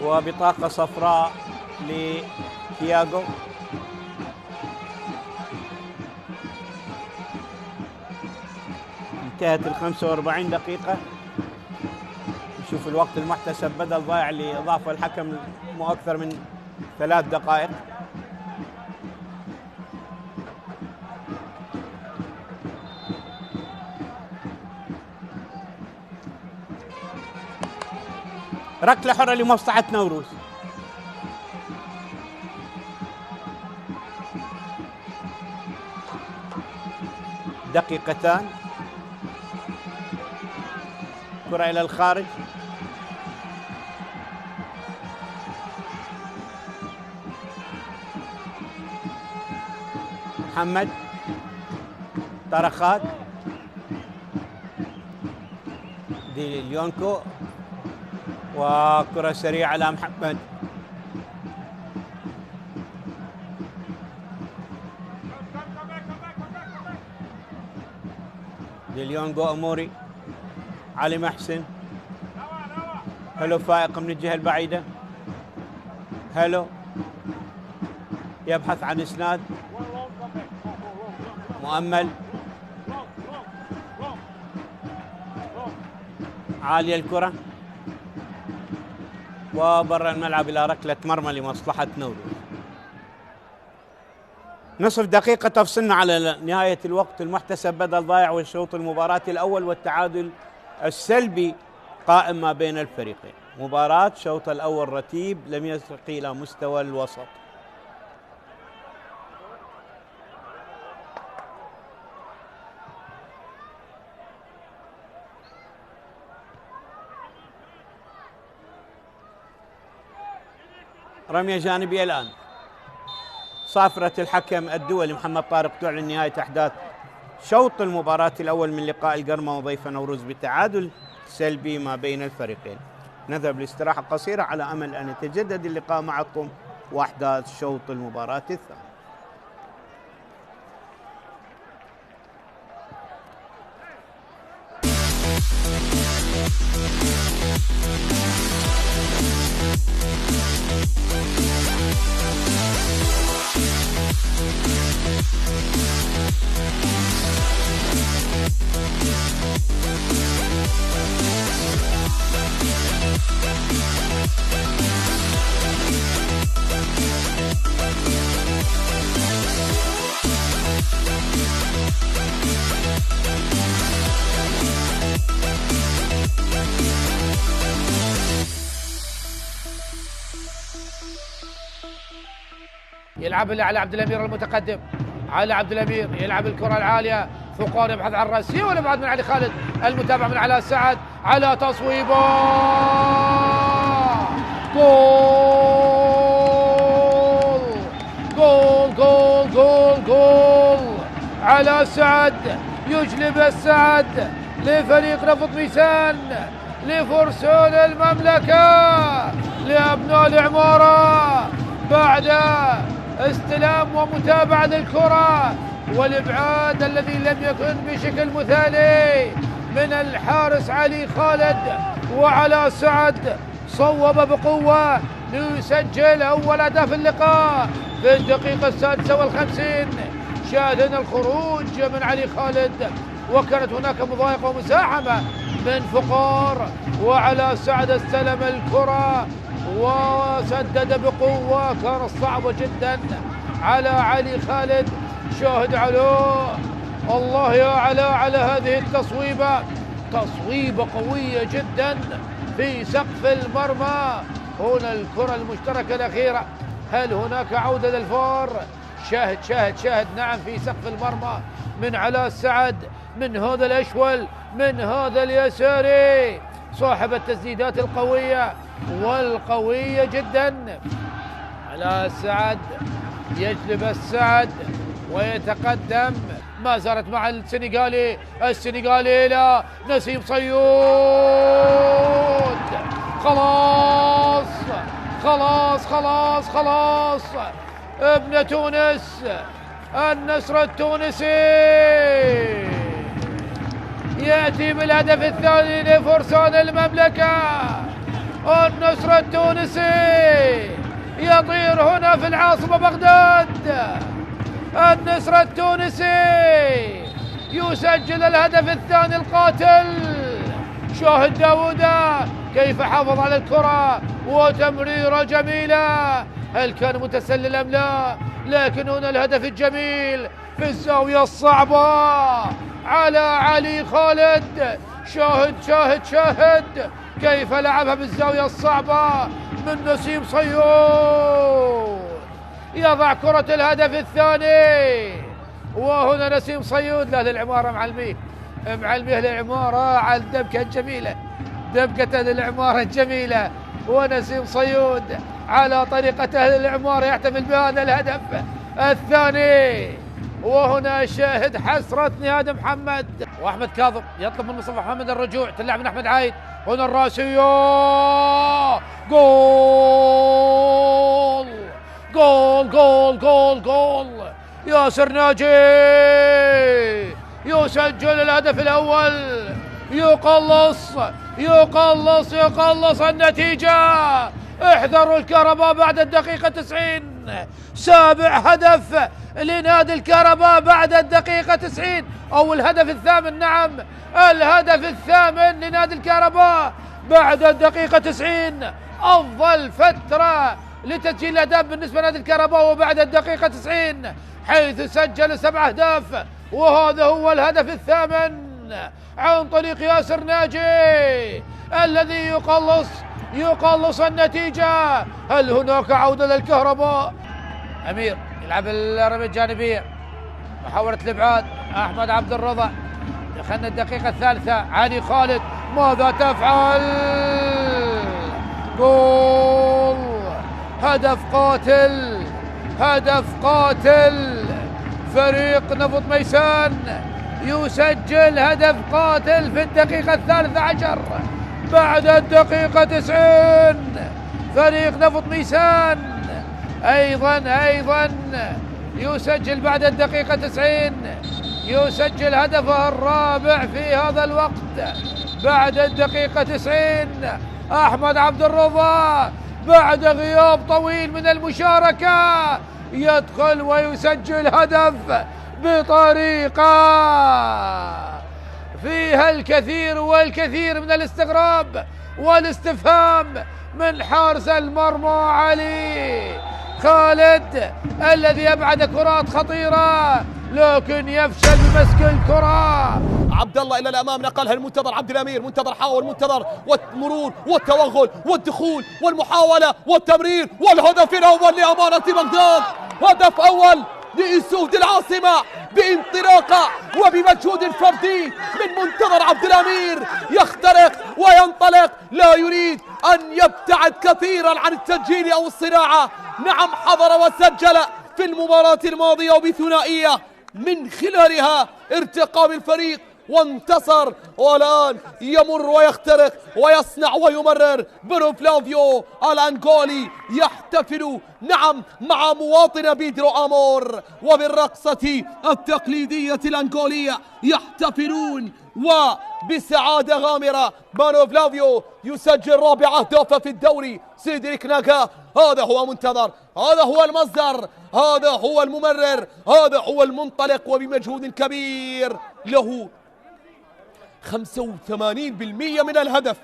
وبطاقة صفراء لتياغو. انتهت 45 دقيقة. نشوف الوقت المحتسب بدل ضايع اللي اضافه الحكم مو اكثر من 3 دقائق. ركلة حرة لمصلحة نوروز. دقيقتان. كرة إلى الخارج. محمد طرخات دي ليونكو، وكرة سريعة على محمد. دي ليونكو أموري. علي محسن، هلو فائق من الجهة البعيدة. هلو يبحث عن إسناد. مؤمل، عالية الكرة وبرا الملعب إلى ركلة مرمى لمصلحة نوروز. نصف دقيقة تفصلنا على نهاية الوقت المحتسب بدل ضايع والشوط المباراة الأول، والتعادل السلبي قائم ما بين الفريقين. مباراة شوط الأول رتيب لم يرتقي إلى مستوى الوسط. رمية جانبية الآن. صافرة الحكم الدولي محمد طارق تعلن نهاية أحداث شوط المباراة الأول من لقاء القرمة وضيفة نوروز بتعادل سلبي ما بين الفريقين. نذهب لاستراحة قصيرة على أمل أن يتجدد اللقاء معكم وأحداث شوط المباراة الثاني. يلعب على عبد الامير المتقدم، على عبد الامير يلعب الكره العاليه، فقار يبحث عن الراسيه والابعاد من علي خالد، المتابعه من علاء سعد على تصويبه، جول جول جول جول جول. علاء سعد يجلب السعد لفريق نفط ميسان، لفرسان المملكه، لابناء العماره، بعد استلام ومتابعة للكرة والإبعاد الذي لم يكن بشكل مثالي من الحارس علي خالد، وعلى سعد صوب بقوة ليسجل أول أهداف اللقاء في الدقيقة 56. شاهدنا الخروج من علي خالد وكانت هناك مضايقة ومساحمة من فقار، وعلى سعد استلم الكرة وسدد بقوة، كانت صعبة جدا على علي خالد. شاهد علو، الله يا علاء على هذه التصويبة، تصويبة قوية جدا في سقف المرمى. هنا الكرة المشتركة الأخيرة، هل هناك عودة للفار؟ شاهد شاهد شاهد، نعم في سقف المرمى من علاء سعد، من هذا الأشول، من هذا اليساري، صاحب التسديدات القوية والقوية جدا. علاء سعد يجلب السعد ويتقدم، ما زالت مع السنغالي إلى نسيم صيود. خلاص خلاص خلاص خلاص، ابن تونس النصر التونسي يأتي بالهدف الثاني لفرسان المملكة. النصر التونسي يطير هنا في العاصمة بغداد، النصر التونسي يسجل الهدف الثاني القاتل. شاهد داوودة كيف حافظ على الكرة وتمريرة جميلة، هل كان متسلل أم لا؟ لكن هنا الهدف الجميل في الزاوية الصعبة على علي خالد. شاهد شاهد شاهد كيف لعبها بالزاوية الصعبة من نسيم صيود، يضع كرة الهدف الثاني. وهنا نسيم صيود لا للعمارة معلميه للعمارة على الدبكة الجميلة، دبكة للعمارة الجميلة، ونسيم صيود على طريقة أهل العمارة يحتفل بهذا الهدف الثاني. وهنا شاهد حسرة نهاد محمد، واحمد كاظم يطلب من مصطفى محمد الرجوع، تلعب من احمد عايد، هنا الراسية، جول جول جول جول جول. ياسر ناجي يسجل الهدف الاول، يقلص النتيجة. احذروا الكهرباء بعد الدقيقة 90، سابع هدف لنادي الكهرباء بعد الدقيقة 90، أو الهدف الثامن، نعم الهدف الثامن لنادي الكهرباء بعد الدقيقة 90. أفضل فترة لتسجيل الأهداف بالنسبة لنادي الكهرباء وبعد الدقيقة 90، حيث سجل 7 أهداف، وهذا هو الهدف الثامن عن طريق ياسر ناجي الذي يقلص النتيجة. هل هناك عودة للكهرباء؟ أمير يلعب الرمية الجانبية، محاولة الإبعاد، أحمد عبد الرضا، دخلنا الدقيقة الثالثة، علي خالد ماذا تفعل؟ جول هدف قاتل، هدف قاتل. فريق نفط ميسان يسجل هدف قاتل في الدقيقة 13 بعد الدقيقة 90. فريق نفط ميسان أيضا يسجل بعد الدقيقة 90، يسجل هدفه الرابع في هذا الوقت بعد الدقيقة 90. أحمد عبد الرضا بعد غياب طويل من المشاركة يدخل ويسجل هدف بطريقة فيها الكثير والكثير من الاستغراب والاستفهام من حارس المرمى علي خالد، الذي أبعد كرات خطيرة لكن يفشل بمسك الكرة. عبد الله الى الامام، نقلها المنتظر عبد الامير، منتظر حاول، منتظر والمرور والتوغل والدخول والمحاوله والتمرير والهدف الاول لامانه بغداد. هدف اول لاسود العاصمه بانطلاقه وبمجهود فردي من منتظر عبد الامير، يخترق وينطلق، لا يريد ان يبتعد كثيرا عن التسجيل او الصناعه. نعم، حضر وسجل في المباراه الماضيه وبثنائيه من خلالها ارتقى بالفريق وانتصر، والآن يمر ويخترق ويصنع ويمرر. برو فلافيو الأنغولي يحتفل نعم مع مواطن بيدرو أمور، وبالرقصة التقليدية الأنغولية يحتفلون وبسعادة غامرة. برو فلافيو يسجل رابع أهدافه في الدوري. سيدريك ناكا، هذا هو منتظر، هذا هو المصدر، هذا هو الممرر، هذا هو المنطلق، وبمجهود كبير له 85% من الهدف،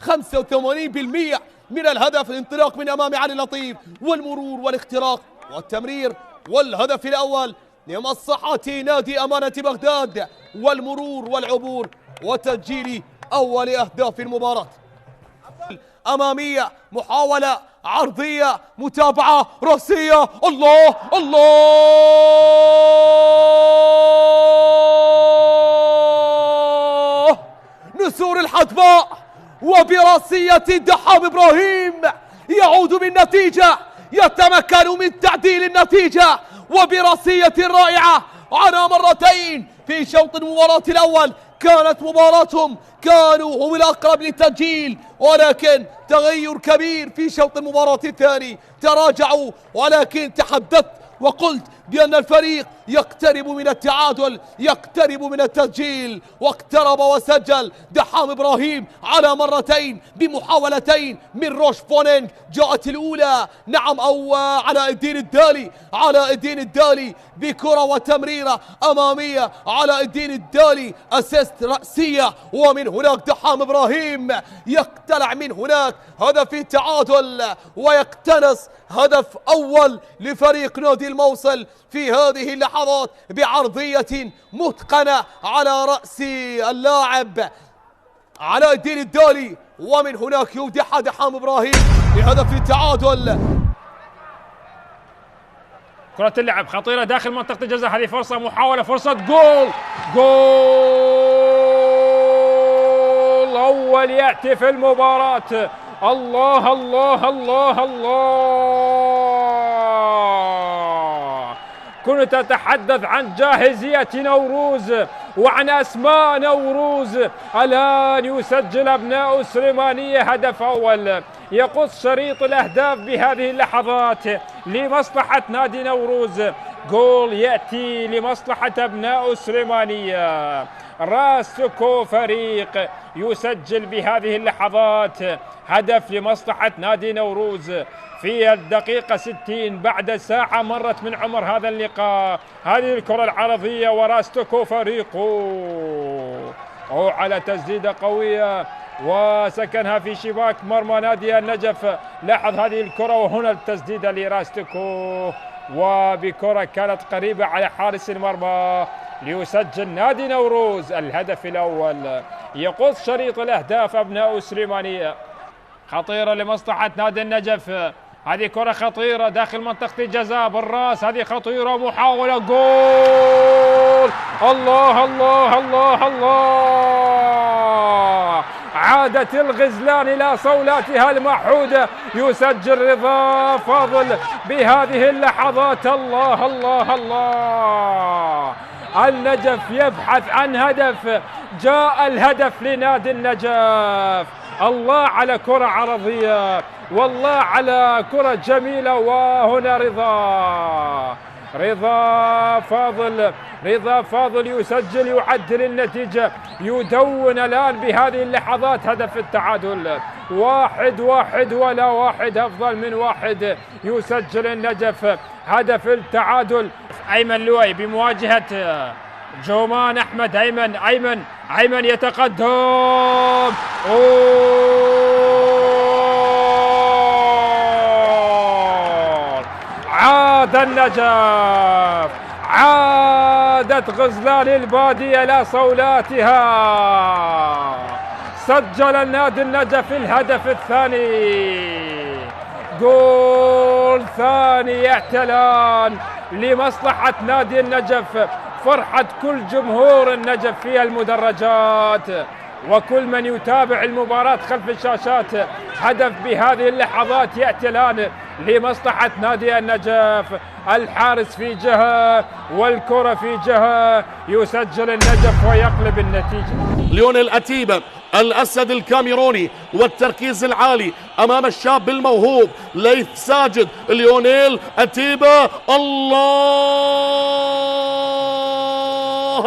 85% من الهدف. الانطلاق من امام علي لطيف والمرور والاختراق والتمرير والهدف الاول لمصلحة نادي امانة بغداد، والمرور والعبور وتسجيل اول اهداف المباراة. امامية، محاولة عرضية، متابعة رأسية، الله الله، نسور الحدباء وبراسية دحام إبراهيم يعود بالنتيجة، يتمكن من تعديل النتيجة وبراسية رائعة على مرتين في شوط المباراة الأول. كانت مباراتهم، كانوا هم الأقرب للتسجيل، ولكن تغير كبير في شوط المباراة الثاني، تراجعوا. ولكن تحدثت وقلت بأن الفريق يقترب من التعادل، يقترب من التسجيل، واقترب وسجل دحام إبراهيم على مرتين بمحاولتين من روش بونينغ. جاءت الأولى نعم أو على الدين الدالي، على الدين الدالي بكرة وتمريرة أمامية، على الدين الدالي أسيست رأسية، ومن هناك دحام إبراهيم يقتلع من هناك هدف التعادل ويقتنص هدف أول لفريق نادي الموصل في هذه اللحظات بعرضية متقنة على رأس اللاعب علاء الدين الدالي، ومن هناك يودعها دحام إبراهيم بهدف التعادل. كرة اللعب خطيرة داخل منطقة الجزاء، هذه فرصة، محاولة، فرصة، جول، جول أول يأتي في المباراة. الله الله الله الله، كنت أتحدث عن جاهزية نوروز وعن أسماء نوروز. الآن يسجل أبناء سليمانية هدف أول يقص شريط الأهداف بهذه اللحظات لمصلحة نادي نوروز. جول يأتي لمصلحة أبناء سليمانية. راستوكو فريق يسجل بهذه اللحظات هدف لمصلحة نادي نوروز في الدقيقة 60 بعد ساعة مرت من عمر هذا اللقاء. هذه الكرة العرضية وراستوكو فريقه على تسديدة قوية وسكنها في شباك مرمى نادي النجف. لاحظ هذه الكرة وهنا التسديدة لراستوكو، وبكرة كانت قريبة على حارس المرمى ليسجل نادي نوروز الهدف الأول. يقص شريط الأهداف أبناء سليمانية. خطيرة لمصلحة نادي النجف، هذه كرة خطيرة داخل منطقة الجزاء بالراس، هذه خطيرة، محاولة، جول، الله الله الله الله، عادت الغزلان إلى صولاتها الموحودة. يسجل رضا فاضل بهذه اللحظات. الله الله الله، النجف يبحث عن هدف. جاء الهدف لنادي النجف. الله على كرة عرضية، والله على كرة جميلة. وهنا رضا فاضل يسجل، يعدل النتيجة، يدون الآن بهذه اللحظات هدف التعادل. 1-1 ولا واحد أفضل من واحد. يسجل النجف هدف التعادل. أيمن لوي بمواجهة جومان أحمد. أيمن يتقدم. عاد النجف، عادت غزلان البادية إلى صولاتها. سجل النادي النجف الهدف الثاني. جول ثاني اعتلان لمصلحة نادي النجف. فرحة كل جمهور النجف في المدرجات وكل من يتابع المباراة خلف الشاشات. هدف بهذه اللحظات يأتي الآن لمصلحة نادي النجف. الحارس في جهة والكرة في جهة. يسجل النجف ويقلب النتيجة. ليونيل أتيبة الأسد الكاميروني والتركيز العالي أمام الشاب الموهوب ليث ساجد. ليونيل أتيبة، الله،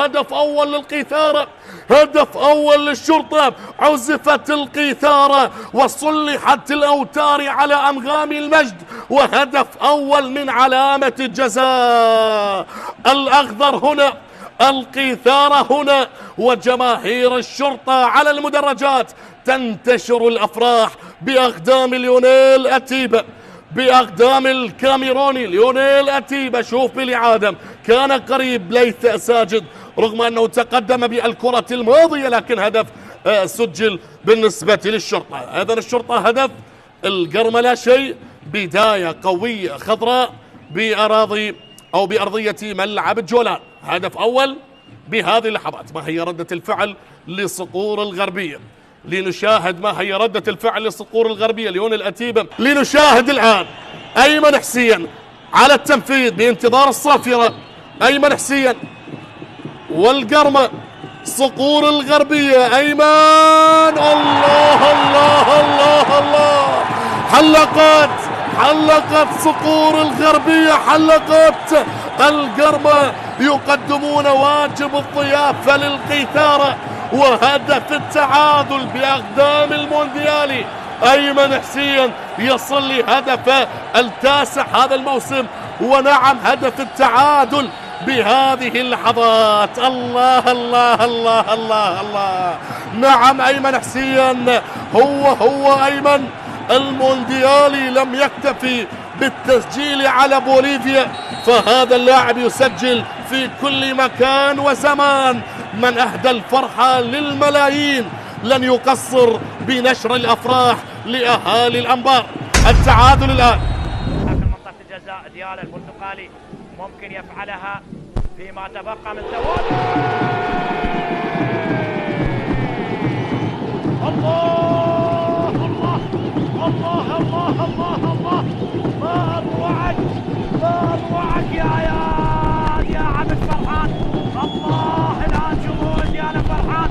هدف أول للقيثارة، هدف أول للشرطة. عزفت القيثارة وصلحت الأوتار على أنغام المجد، وهدف أول من علامة الجزاء. الأخضر هنا، القيثارة هنا، وجماهير الشرطة على المدرجات. تنتشر الأفراح بأقدام ليونيل أتيبة، بأقدام الكاميروني ليونيل أتيبة. شوف بالإعادة كان قريب ليث ساجد رغم أنه تقدم بالكرة الماضية، لكن هدف سجل بالنسبة للشرطة. إذن الشرطة هدف، القرمة لا شيء. بداية قوية خضراء بأراضي أو بأرضية ملعب الجولان. هدف أول بهذه اللحظات. ما هي ردة الفعل لصقور الغربية؟ لنشاهد ما هي ردة الفعل لصقور الغربية. ليونيل أتيبة. لنشاهد الآن أيمن حسين على التنفيذ بانتظار الصافرة. أيمن حسين والقرمة، صقور الغربية. أيمن، الله الله الله الله، حلقت صقور الغربية، حلقت القرمة. يقدمون واجب الضيافة للقيثارة، وهدف التعادل بأقدام المونديالي. أيمن حسين يصل لهدفه التاسع هذا الموسم، ونعم هدف التعادل بهذه اللحظات. الله الله الله الله الله، نعم أيمن حسين هو أيمن. المونديالي لم يكتفي بالتسجيل على بوليفيا، فهذا اللاعب يسجل في كل مكان وزمان. من أهدى الفرحة للملايين لن يقصر بنشر الأفراح لأهالي الأنبار. التعادل الآن داخل منطقة الجزاء. ديالا البرتقالي ممكن يفعلها فيما تبقى من ثواني. الله الله الله الله الله الله، ما أروعك يا عبد فرحان. الله، الآن جمهور ديالا فرحان.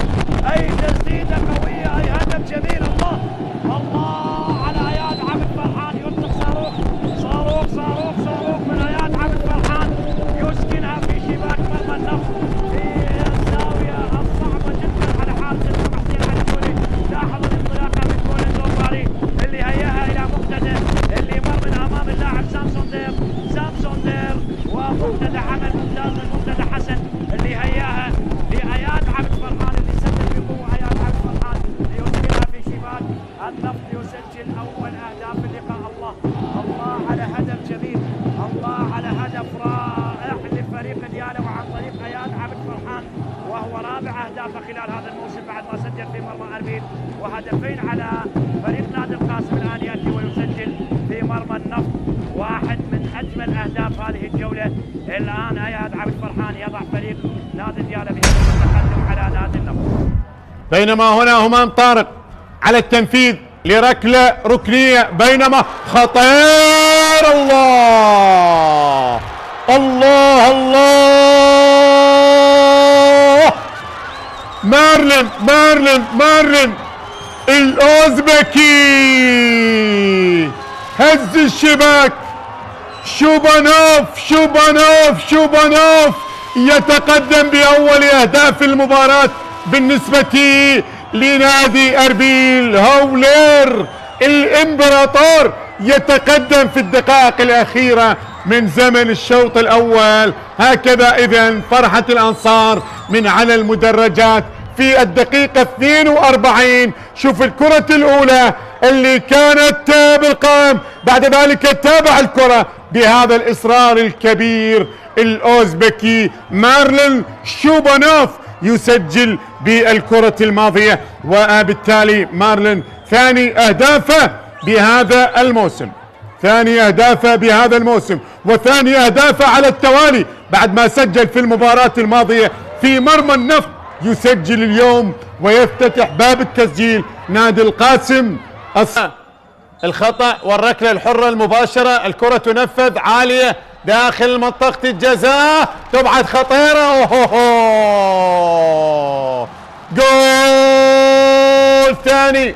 أي تسديدة قوية، أي هدف جميل. الله على اياد عبد فرحان. يطلق صاروخ من اياد عبد فرحان، يسكنها في شباك مرمى النفط في الزاويه الصعبه جدا على حارس حسين العجولي. لاحظ الانطلاقه من جول الدوباري اللي هياها الى مقتدى، اللي مر من امام اللاعب سامسون دير ومقتدى عمل ممتاز من مقتدى حسن اللي هياها لاياد عبد فرحان، اللي سدد بقوه اياد عبد فرحان ليسكنها في شباك النفط. يسجل اول اهداف اللقاء. الله على هدف جميل، الله على هدف رائع لفريق ديالا وعن طريق اياد عبد فرحان، وهو رابع اهدافه خلال هذا الموسم بعد ما سجل في مرمى اربيل، وهدفين على فريق نادي القاسم. الان ياتي ويسجل في مرمى النفط واحد من اجمل اهداف هذه الجوله. الان اياد عبد فرحان يضع فريق نادي ديالا بهدف التقدم على نادي النفط. بينما هنا همام طارق على التنفيذ لركلة ركنية، بينما خطير. الله الله الله، مارلين مارلين مارلين الأوزبكي هز الشباك. شوبانوف يتقدم بأول أهداف المباراة بالنسبة لنادي أربيل. هولير الإمبراطور يتقدم في الدقائق الأخيرة من زمن الشوط الأول. هكذا إذن فرحة الأنصار من على المدرجات في الدقيقة 42. شوف الكرة الأولى اللي كانت بالقائم، بعد ذلك تابع الكرة بهذا الإصرار الكبير الأوزبكي مارلين شوبانوف يسجل بالكرة الماضية، وبالتالي مارلين ثاني أهدافه بهذا الموسم، وثاني أهدافه على التوالي بعد ما سجل في المباراة الماضية في مرمى النفط. يسجل اليوم ويفتتح باب التسجيل نادي القاسم. الخطأ والركلة الحرة المباشرة، الكرة تنفذ عالية داخل منطقة الجزاء، تبعد خطيرة. جول ثاني،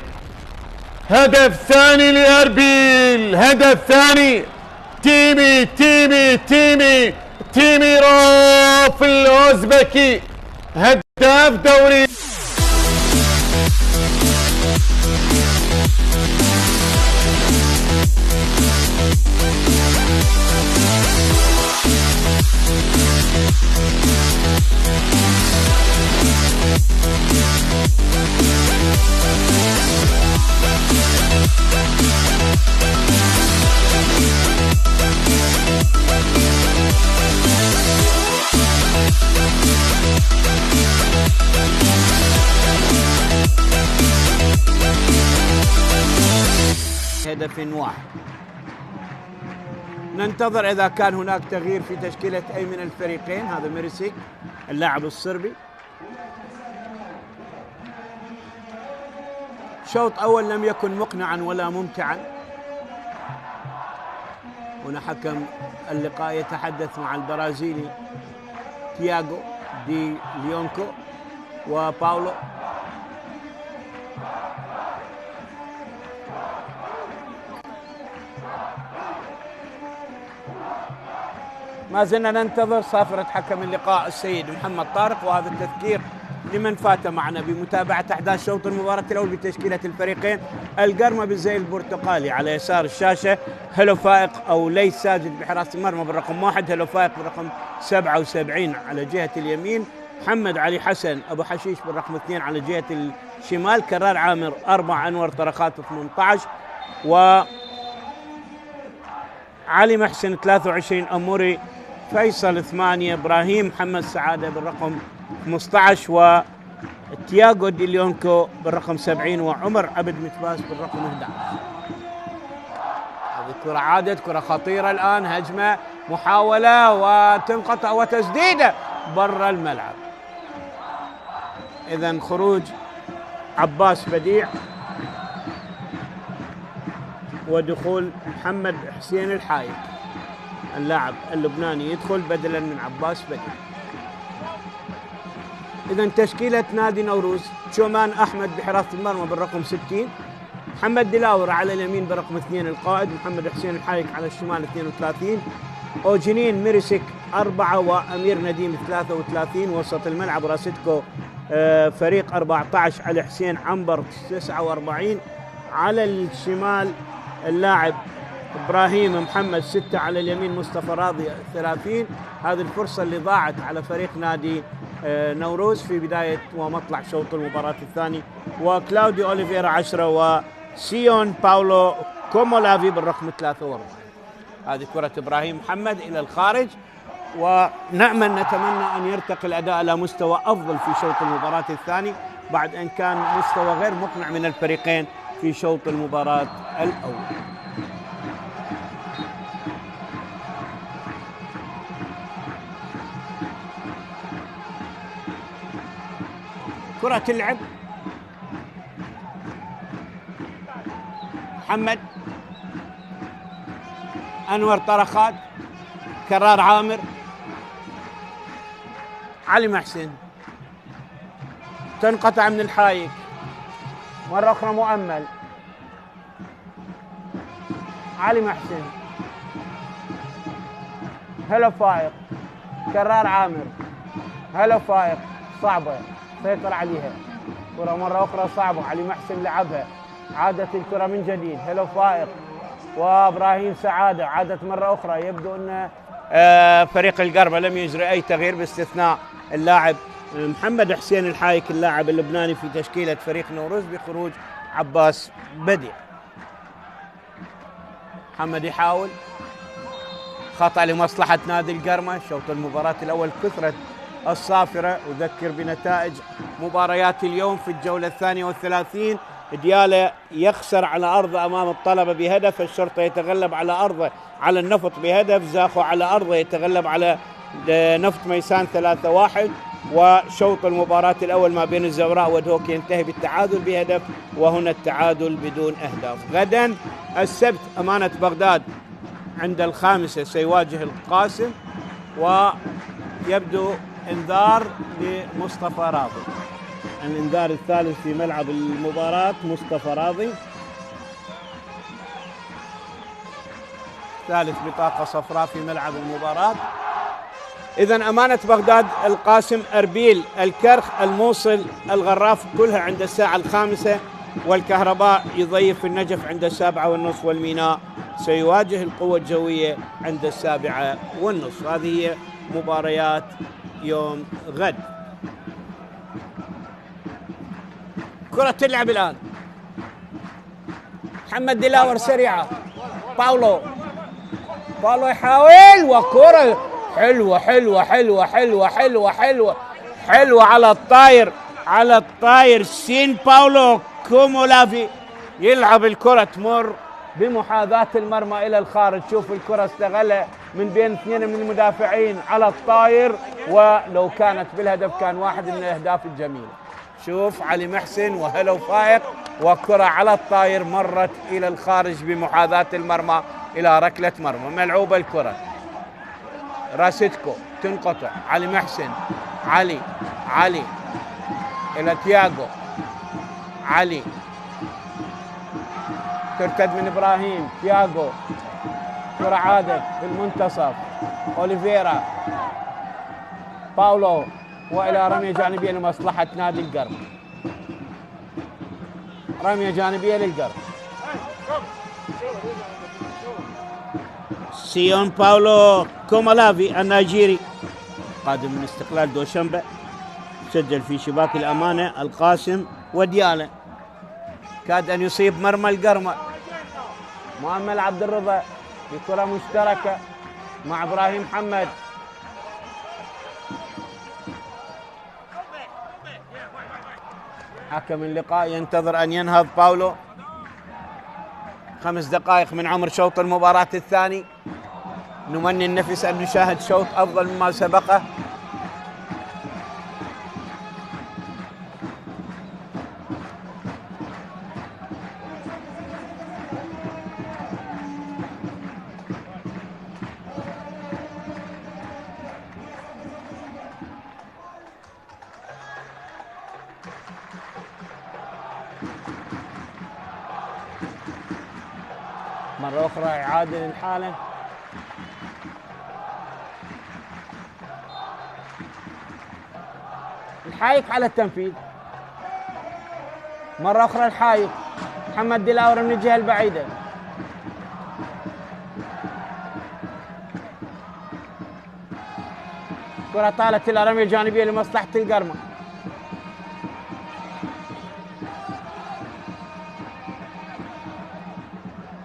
هدف ثاني لأربيل، هدف ثاني. تيمي روف الأوزبكي هداف دوري. هدف واحد. ننتظر إذا كان هناك تغيير في تشكيلة أي من الفريقين. هذا ميرسيك اللاعب الصربي. شوط أول لم يكن مقنعا ولا ممتعا. هنا حكم اللقاء يتحدث مع البرازيلي تياغو دي ليونكو وباولو. ما زلنا ننتظر صافرة حكم اللقاء السيد محمد طارق، وهذا التذكير لمن فات معنا بمتابعة أحداث شوط المباراة الأول بتشكيلة الفريقين. القرمة بالزي البرتقالي على يسار الشاشة، هلو فائق أو ليث ساجد بحراسة المرمى بالرقم 1، هلو فائق بالرقم 77 على جهة اليمين، محمد علي حسن أبو حشيش بالرقم 2 على جهة الشمال، كرار عامر 4، أنور طرقات 18، وعلي محسن 23، أموري فيصل 8، إبراهيم محمد سعادة بالرقم 15، وتياغو دي ليونكو بالرقم 70، وعمر عبد متباس بالرقم 11. هذه الكرة عادت، كرة خطيرة الآن، هجمة محاولة وتنقطع وتسديدة برا الملعب. إذن خروج عباس بديع ودخول محمد حسين الحايك اللاعب اللبناني يدخل بدلا من عباس بديع. إذن تشكيلة نادي نوروز: شومان أحمد بحراسة المرمى بالرقم 60، محمد دلاور على اليمين برقم 2 القائد، محمد حسين الحايك على الشمال 32، أوجنين ميرسيك 4، وأمير نديم 33، وسط الملعب راسيتكو فريق 14 علي حسين عنبر 49، على الشمال اللاعب إبراهيم محمد 6، على اليمين مصطفى راضي 30. هذه الفرصة اللي ضاعت على فريق نادي نوروز في بداية ومطلع شوط المباراة الثاني. وكلاوديو أوليفيرا 10، وسيون باولو كومولافي بالرقم 43. هذه كرة إبراهيم محمد إلى الخارج، ونأمل نتمنى أن يرتقي الأداء إلى مستوى أفضل في شوط المباراة الثاني بعد أن كان مستوى غير مقنع من الفريقين في شوط المباراة الأول. كرة تلعب محمد، أنور طرخات، كرار عامر، علي محسن، تنقطع من الحايك، مرة أخرى مؤمل، علي محسن، هلا فائق، كرار عامر، هلا فائق، صعبة سيطر عليها، كرة مرة أخرى صعبة، علي محسن لعبها، عادت الكرة من جديد، هلا فائق وإبراهيم سعادة، عادت مرة أخرى. يبدو أن فريق القربة لم يجري أي تغيير باستثناء اللاعب محمد حسين الحايك اللاعب اللبناني في تشكيلة فريق نوروز بخروج عباس بديع. محمد يحاول، خطأ لمصلحة نادي القرمة. شوط المباراة الأول كثرة الصافرة. أذكر بنتائج مباريات اليوم في الجولة 32. ديالى يخسر على أرضه أمام الطلبة بهدف، الشرطة يتغلب على أرضه على النفط بهدف، زاخو على أرضه يتغلب على نفط ميسان 3-1. وشوط المباراة الأول ما بين الزوراء ودهوك ينتهي بالتعادل بهدف، وهنا التعادل بدون أهداف. غدا السبت أمانة بغداد عند الخامسة سيواجه القاسم، ويبدو انذار لمصطفى راضي، الانذار الثالث في ملعب المباراة. مصطفى راضي ثالث بطاقة صفراء في ملعب المباراة. إذن أمانة بغداد، القاسم، أربيل، الكرخ، الموصل، الغراف كلها عند الساعة 5، والكهرباء يضيف النجف عند 7:30، والميناء سيواجه القوة الجوية عند 7:30. هذه هي مباريات يوم غد. كرة تلعب الآن، محمد دلاور سريعة، باولو يحاول، وكرة حلوة حلوة حلوة حلوة حلوة حلوة حلوة على الطاير سين باولو كومولافي يلعب الكرة تمر بمحاذاة المرمى إلى الخارج. شوف الكرة استغلها من بين اثنين من المدافعين على الطاير، ولو كانت بالهدف كان واحد من الأهداف الجميلة. شوف علي محسن وهلو فائق، وكرة على الطاير مرت إلى الخارج بمحاذاة المرمى إلى ركلة مرمى. ملعوبة الكرة، راسيتكو تنقطع، علي محسن، علي إلى تياغو، علي ترتد من إبراهيم، تياغو، كرة عادت بالمنتصف، أوليفيرا، باولو، وإلى رمية جانبية لمصلحة نادي القرم. رمية جانبية للقرم. سيون باولو كومولافي النيجيري قادم من استقلال دوشنبه، سجل في شباك الأمانة القاسم وديالى، كاد أن يصيب مرمى القرمة. مؤمل عبد الرضا بكرة مشتركة مع إبراهيم محمد، حكم اللقاء ينتظر أن ينهض باولو. 5 دقائق من عمر شوط المباراة الثاني، نمني النفس أن نشاهد شوط أفضل مما سبقه. مرة أخرى إعادة للحالة، الحايك على التنفيذ، مرة أخرى الحايك، محمد دلاور من الجهة البعيدة، كرة طالت إلى رمية جانبية لمصلحة القرمة.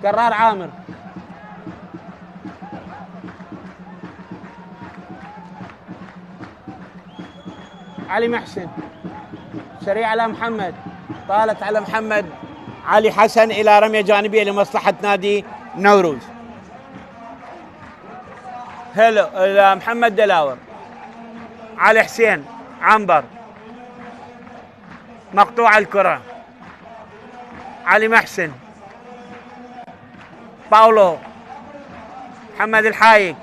كرار عامر، علي محسن سريع على محمد، طالت على محمد، علي حسن إلى رمية جانبية لمصلحة نادي نوروز. هلو إلى محمد دلاور، علي حسين، عنبر، مقطوع الكرة، علي محسن، باولو. محمد الحايك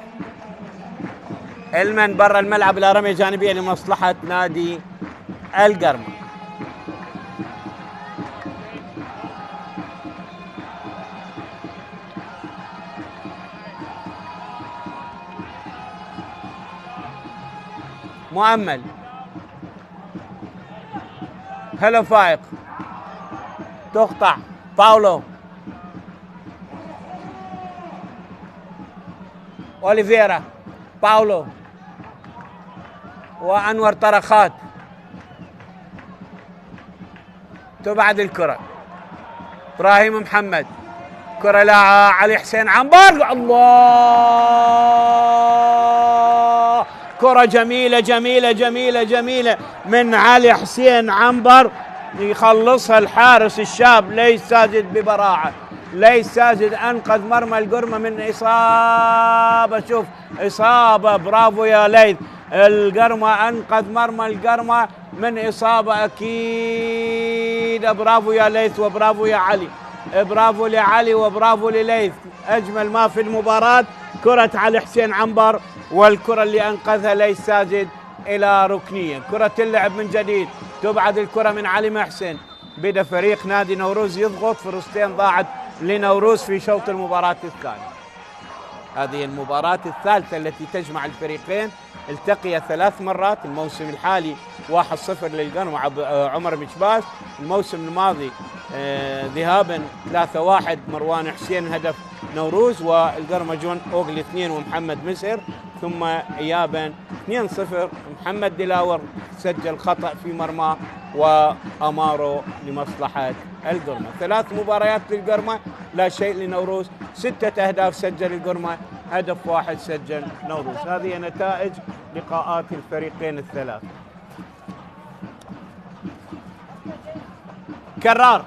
المن برا الملعب الى رمية جانبية لمصلحة نادي القرمة. مؤمل. هلو فايق تقطع. باولو. اوليفيرا. باولو وانور طرخات. تبعد الكرة. ابراهيم محمد. كرة لعلي حسين عنبر. الله، كرة جميلة جميلة جميلة جميلة من علي حسين عنبر، يخلصها الحارس الشاب ليث ساجد ببراعة. ليث ساجد انقذ مرمى القرمة من اصابة. شوف اصابة، برافو يا ليث. القرمة انقذ مرمى القرمة من اصابة اكيد. برافو يا ليث وبرافو يا علي. برافو لعلي وبرافو لليث. اجمل ما في المباراة كرة علي حسين عنبر، والكرة اللي انقذها ليث ساجد الى ركنية. كرة تلعب من جديد، تبعد الكرة من علي محسن. بدا فريق نادي نوروز يضغط، فرصتين ضاعت لنوروز في شوط المباراة الثاني. هذه المباراة الثالثة التي تجمع الفريقين، التقيا 3 مرات. الموسم الحالي 1-0 للقرمة عمر مشباش. الموسم الماضي ذهابا 3-1 مروان حسين هدف نوروز، والقرمة جون اوغل 2 ومحمد مسهر. ثم ايابا 2-0 محمد دلاور سجل خطأ في مرماه وامارو لمصلحة القرمة. 3 مباريات للقرمة، لا شيء لنوروز. 6 اهداف سجل القرمة، هدف واحد سجل نوروز. هذه نتائج لقاءات الفريقين الثلاث. كرار.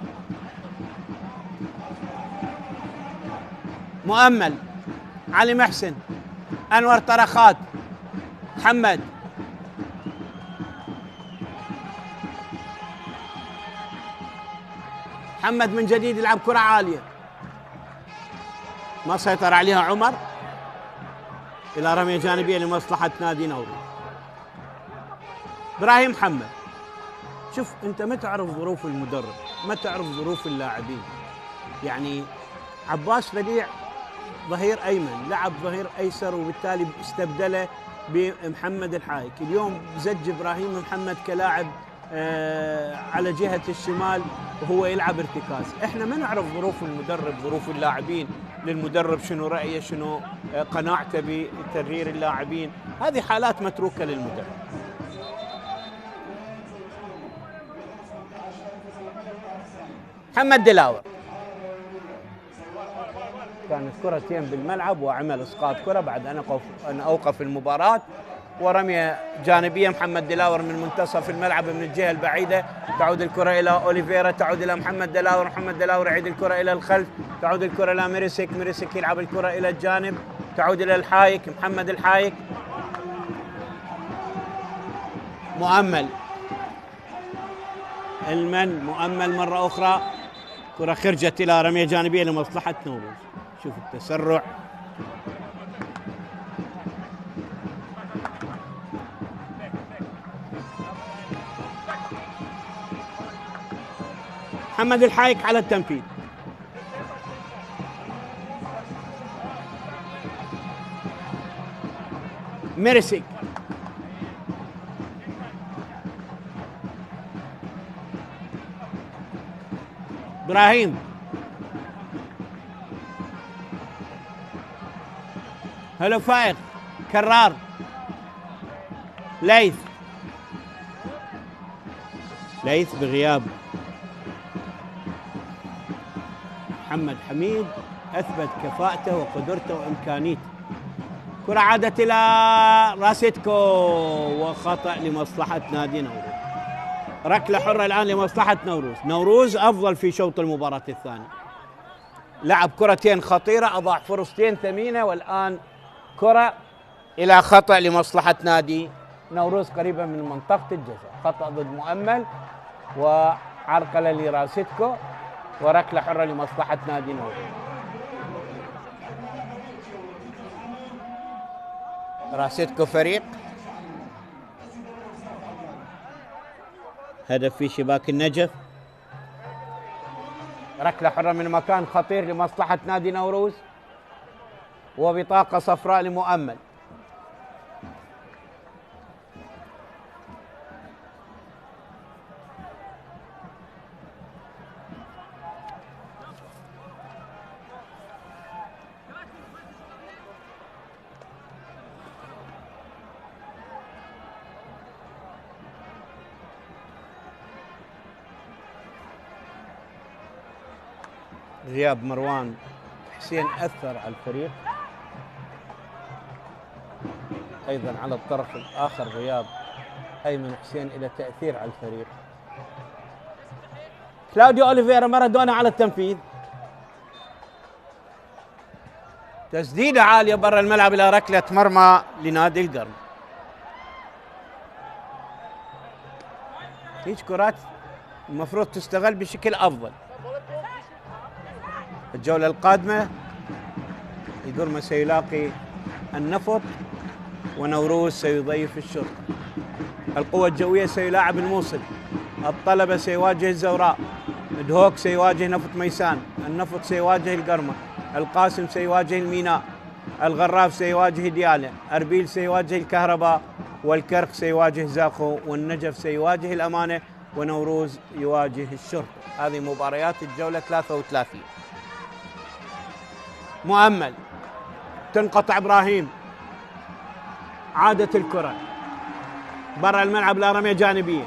مؤمل. علي محسن. انور طرخات. محمد. محمد من جديد يلعب كرة عالية، ما سيطر عليها عمر، إلى رمية جانبية لمصلحة نادي نوروز. إبراهيم محمد. شوف أنت ما تعرف ظروف المدرب، ما تعرف ظروف اللاعبين. يعني عباس بديع ظهير أيمن، لعب ظهير أيسر وبالتالي استبدله بمحمد الحايك. اليوم زج إبراهيم محمد كلاعب على جهة الشمال وهو يلعب ارتكاز. احنا ما نعرف ظروف المدرب، ظروف اللاعبين، للمدرب شنو رأيه، شنو قناعته بتغيير اللاعبين. هذه حالات متروكة للمدرب. محمد دلاور. كانت كرتين بالملعب وعمل اسقاط كرة بعد ان اوقف المباراة، ورمية جانبية. محمد دلاور من منتصف الملعب من الجهة البعيدة، تعود الكرة إلى أوليفيرا، تعود إلى محمد دلاور. محمد دلاور يعيد الكرة إلى الخلف، تعود الكرة إلى ميريسيك. ميريسيك يلعب الكرة إلى الجانب، تعود إلى الحايك. محمد الحايك. مؤمل. المن. مؤمل مرة أخرى، كرة خرجت إلى رمية جانبية لمصلحة نوروز. شوف التسرع. محمد الحايك على التنفيذ. ميرسيك. إبراهيم. هلو فايق. كرار. ليث. ليث بغياب محمد حميد أثبت كفاءته وقدرته وإمكانيته. كرة عادت إلى راسيتكو وخطأ لمصلحة نادي نوروز. ركلة حرة الآن لمصلحة نوروز. نوروز أفضل في شوط المباراة الثاني، لعب كرتين خطيرة، أضاع فرصتين ثمينة، والآن كرة إلى خطأ لمصلحة نادي نوروز قريبا من منطقة الجزاء. خطأ ضد مؤمل وعرقلة لراسيتكو وركلة حرة لمصلحة نادي نوروز. راسيتكو فريق، هدف في شباك النجف، ركلة حرة من مكان خطير لمصلحة نادي نوروز، وبطاقة صفراء لمؤمل. غياب مروان حسين أثر على الفريق، أيضا على الطرف الآخر غياب أيمن حسين إلى تأثير على الفريق. كلاوديو أوليفيرا مارادونا على التنفيذ، تسديدة عالية برا الملعب إلى ركلة مرمى لنادي القرن. هيج كرات المفروض تستغل بشكل أفضل. الجولة القادمة القرمة سيلاقي النفط، ونوروز سيضيف الشرطة. القوة الجوية سيلاعب الموصل، الطلبة سيواجه الزوراء، دهوك سيواجه نفط ميسان، النفط سيواجه القرمة، القاسم سيواجه الميناء، الغراف سيواجه ديالة، أربيل سيواجه الكهرباء، والكرخ سيواجه زاخو، والنجف سيواجه الأمانة، ونوروز يواجه الشرطة. هذه مباريات الجولة 33. مؤمل، تنقطع إبراهيم، عادت الكرة برا الملعب لا رمية جانبية.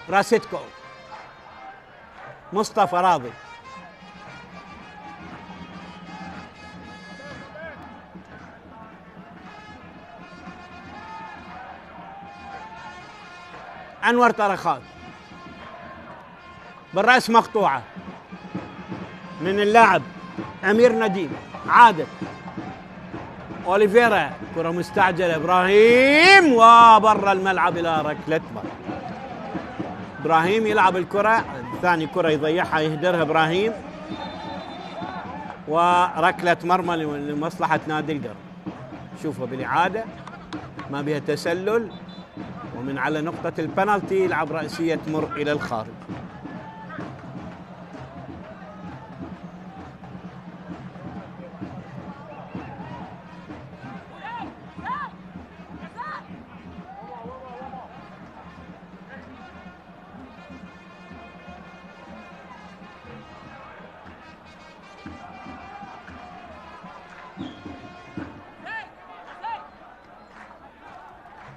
راسيتكو، مصطفى راضي، أنور طرخات، بالرأس مقطوعة من اللاعب أمير نديم، عادت أوليفيرا، كرة مستعجلة إبراهيم وبرا الملعب إلى ركلة مرمى. إبراهيم يلعب الكرة، ثاني كرة يضيعها يهدرها إبراهيم، وركلة مرمى لمصلحة نادي القرن. شوفوا بالإعادة ما بها تسلل، ومن على نقطة البنالتي يلعب رأسية تمر إلى الخارج.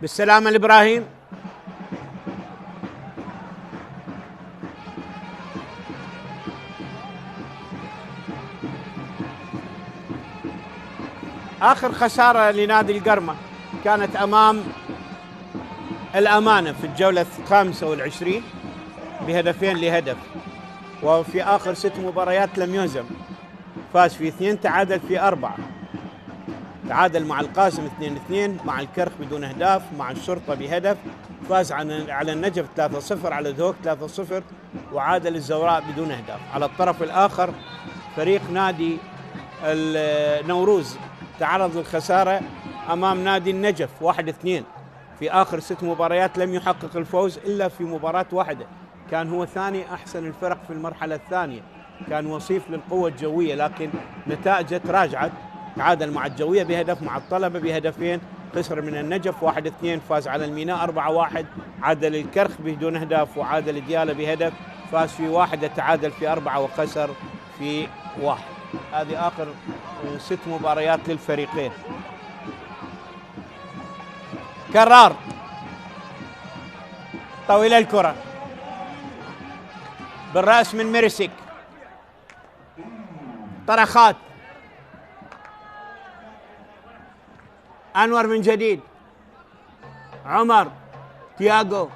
بالسلامة لإبراهيم، آخر خسارة لنادي القرمة كانت أمام الأمانة في الجولة 25 بهدفين لهدف، وفي آخر 6 مباريات لم يهزم، فاز في 2، تعادل في 4، تعادل مع القاسم 2-2، مع الكرخ بدون أهداف، مع الشرطة بهدف، فاز على النجف 3-0، على دهوك 3-0، وعادل الزوراء بدون أهداف. على الطرف الآخر فريق نادي النوروز تعرض للخسارة أمام نادي النجف 1-2 في آخر 6 مباريات، لم يحقق الفوز إلا في مباراة واحدة، كان هو ثاني أحسن الفرق في المرحلة الثانية، كان وصيف للقوة الجوية، لكن نتائجه تراجعت، تعادل مع الجوية بهدف، مع الطلبة بهدفين، خسر من النجف 1-2، فاز على الميناء 4-1، عادل الكرخ بدون أهداف، وعادل ديالة بهدف، فاز في 1، تعادل في 4، وخسر في 1. هذه آخر 6 مباريات للفريقين. كرار طويل الكرة بالرأس من ميرسيك، طرخات، أنور من جديد، عمر، تياغو،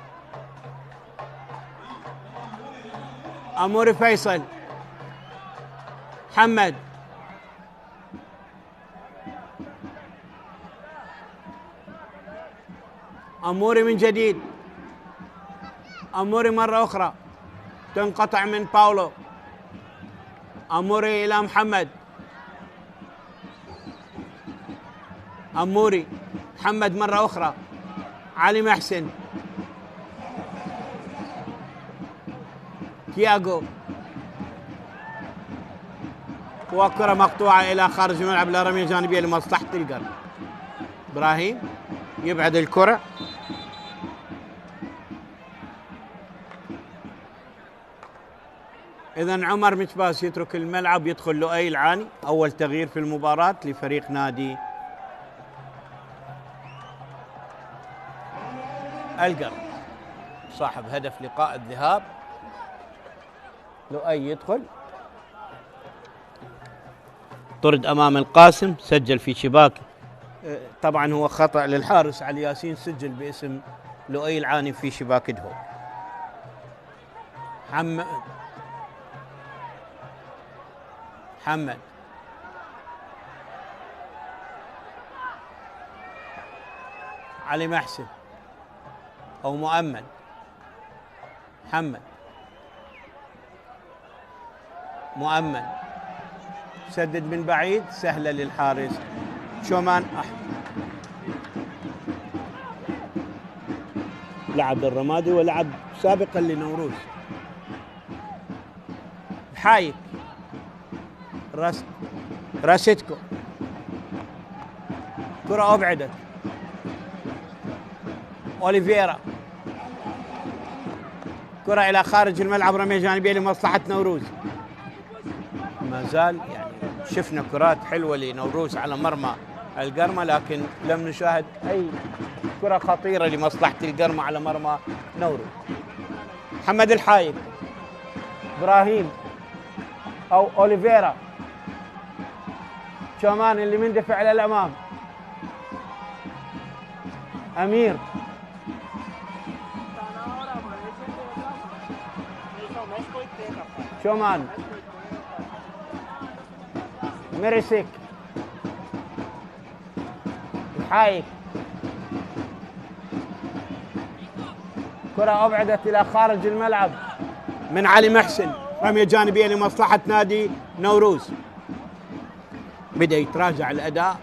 أموري فيصل، محمد، أموري من جديد، أموري مرة أخرى تنقطع من باولو. أموري إلى محمد. أموري. محمد مرة أخرى. علي محسن. تياغو. وكرة مقطوعة إلى خارج الملعب لا رمية جانبية لمصلحة القرن. إبراهيم يبعد الكرة. إذن عمر متباس يترك الملعب، يدخل لؤي العاني. أول تغيير في المباراة لفريق نادي القرن، صاحب هدف لقاء الذهاب. لؤي يدخل، طرد أمام القاسم، سجل في شباك. طبعا هو خطأ للحارس علي ياسين، سجل باسم لؤي العاني في شباك دهو. محمد علي محسن أو مؤمن. محمد مؤمن سدد من بعيد، سهلة للحارس شومان لعب الرمادي ولعب سابقا لنوروز. حايك راسيتكو، كرة أبعدت. أوليفيرا، كرة إلى خارج الملعب، رمية جانبية لمصلحة نوروز. ما زال يعني شفنا كرات حلوة لنوروز على مرمى القرمة، لكن لم نشاهد أي كرة خطيرة لمصلحة القرمة على مرمى نوروز. محمد الحايك، إبراهيم أو أوليفيرا، شومان اللي مندفع إلى الأمام. أمير، شومان، ميريسيك، الحايك، كرة أبعدت إلى خارج الملعب من علي محسن، رمية جانبية لمصلحة نادي نوروز. بدأ يتراجع الأداء.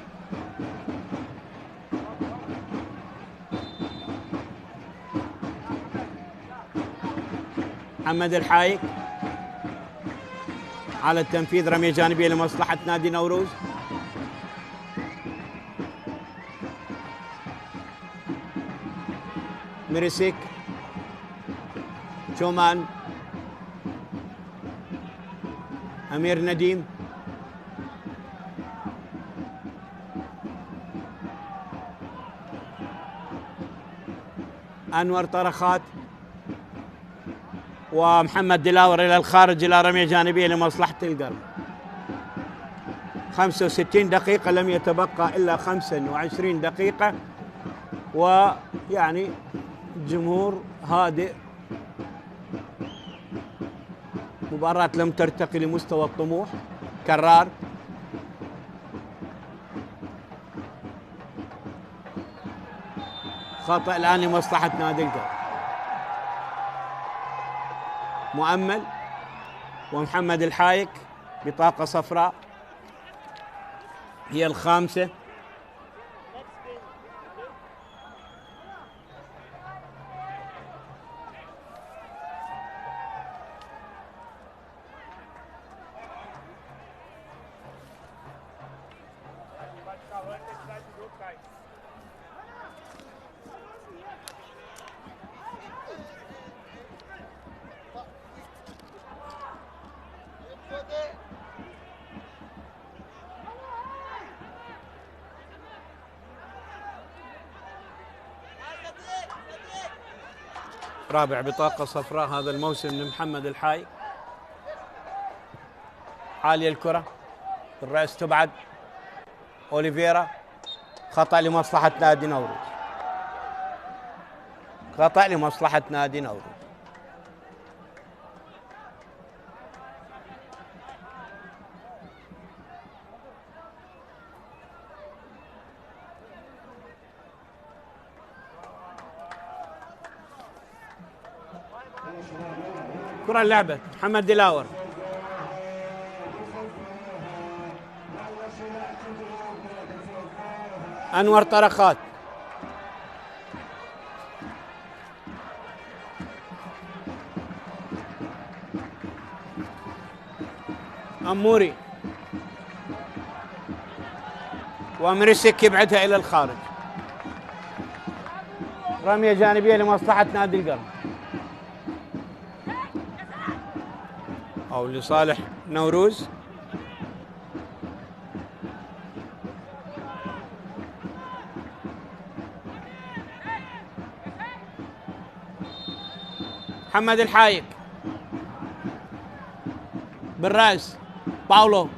محمد الحايك على التنفيذ، رمية جانبية لمصلحة نادي نوروز. ميريسيك، شومان، أمير نديم، أنور طرخات، ومحمد دلاور إلى الخارج إلى رمية جانبية لمصلحة القرن. 65 دقيقة، لم يتبقى إلا 25 دقيقة، ويعني جمهور هادئ. مباراة لم ترتقي لمستوى الطموح. كرار، خطأ الآن لمصلحة نادي القرن. مؤمل ومحمد الحايك، بطاقة صفراء هي الخامسة. رابع بطاقة صفراء هذا الموسم لمحمد الحايك. عالية الكرة، الرأس تبعد. أوليفيرا، خطأ لمصلحة نادي نوروز، خطأ لمصلحة نادي نوروز. كرة لعبت محمد دلاور. أنور طرخات. أموري ومرسك يبعدها إلى الخارج. رمية جانبية لمصلحة نادي القرن أو لصالح نوروز. محمد الحايك بالرأس. باولو.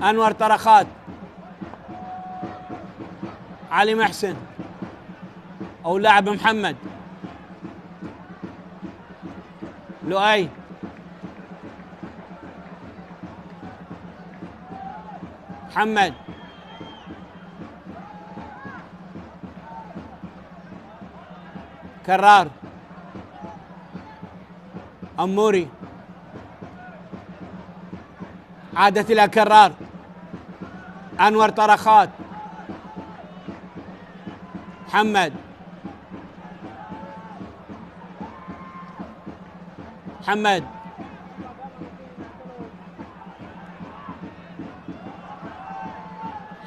أنور طرخات. علي محسن أو لاعب محمد. لؤي. محمد. كرار. أموري. عادت إلى كرار. أنور طرخات. محمد. محمد.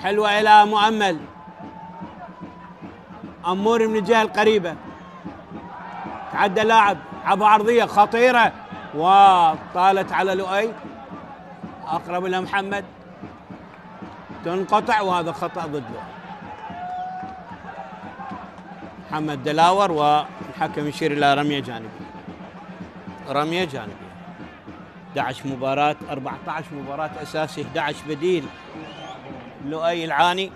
حلوة إلى مؤمل. أموري من الجهة القريبة. تعدى لاعب. عبو عرضية خطيرة وطالت على لؤي. أقرب إلى محمد. تنقطع وهذا خطأ ضده. محمد دلاور والحكم يشير إلى رمية جانبية. رمية جانبية. 11 مباراة 14 مباراة أساسي 11 بديل. لؤي العاني.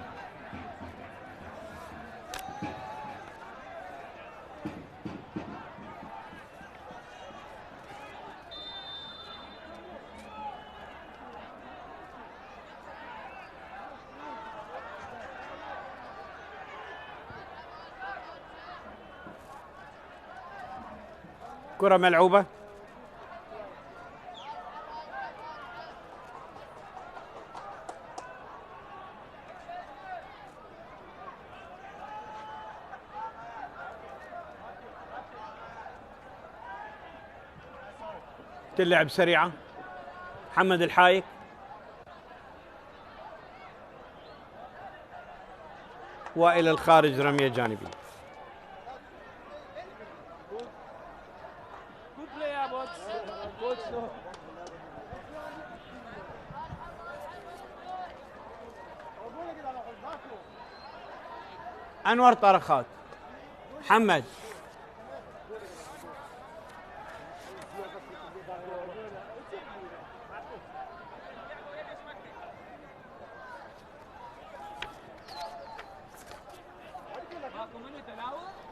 كرة ملعوبة. تلعب سريعة. محمد الحايك. وإلى الخارج رمية جانبية. أنور طرخات. محمد.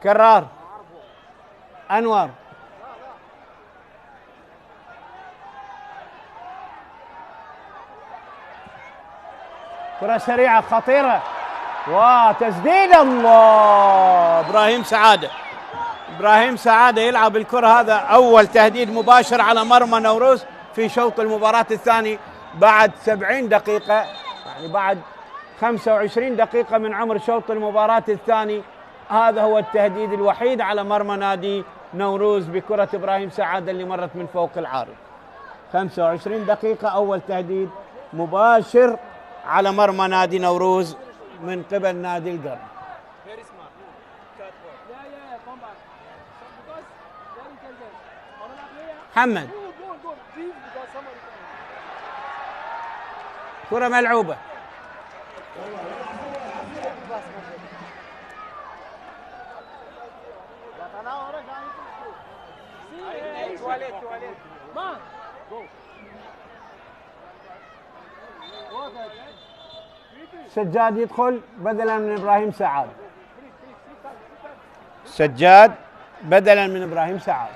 كرار. أنور. كرة سريعة خطيرة وتسديد. الله. إبراهيم سعادة. إبراهيم سعادة يلعب الكرة. هذا أول تهديد مباشر على مرمى نوروز في شوط المباراة الثاني بعد 70 دقيقة، يعني بعد 25 دقيقة من عمر شوط المباراة الثاني. هذا هو التهديد الوحيد على مرمى نادي نوروز بكرة إبراهيم سعادة اللي مرت من فوق العارض. 25 دقيقة أول تهديد مباشر على مرمى نادي نوروز من قبل نادي القرن. محمد. كرة ملعوبة. سجاد يدخل بدلا من إبراهيم سعاد. سجاد بدلا من إبراهيم سعاد.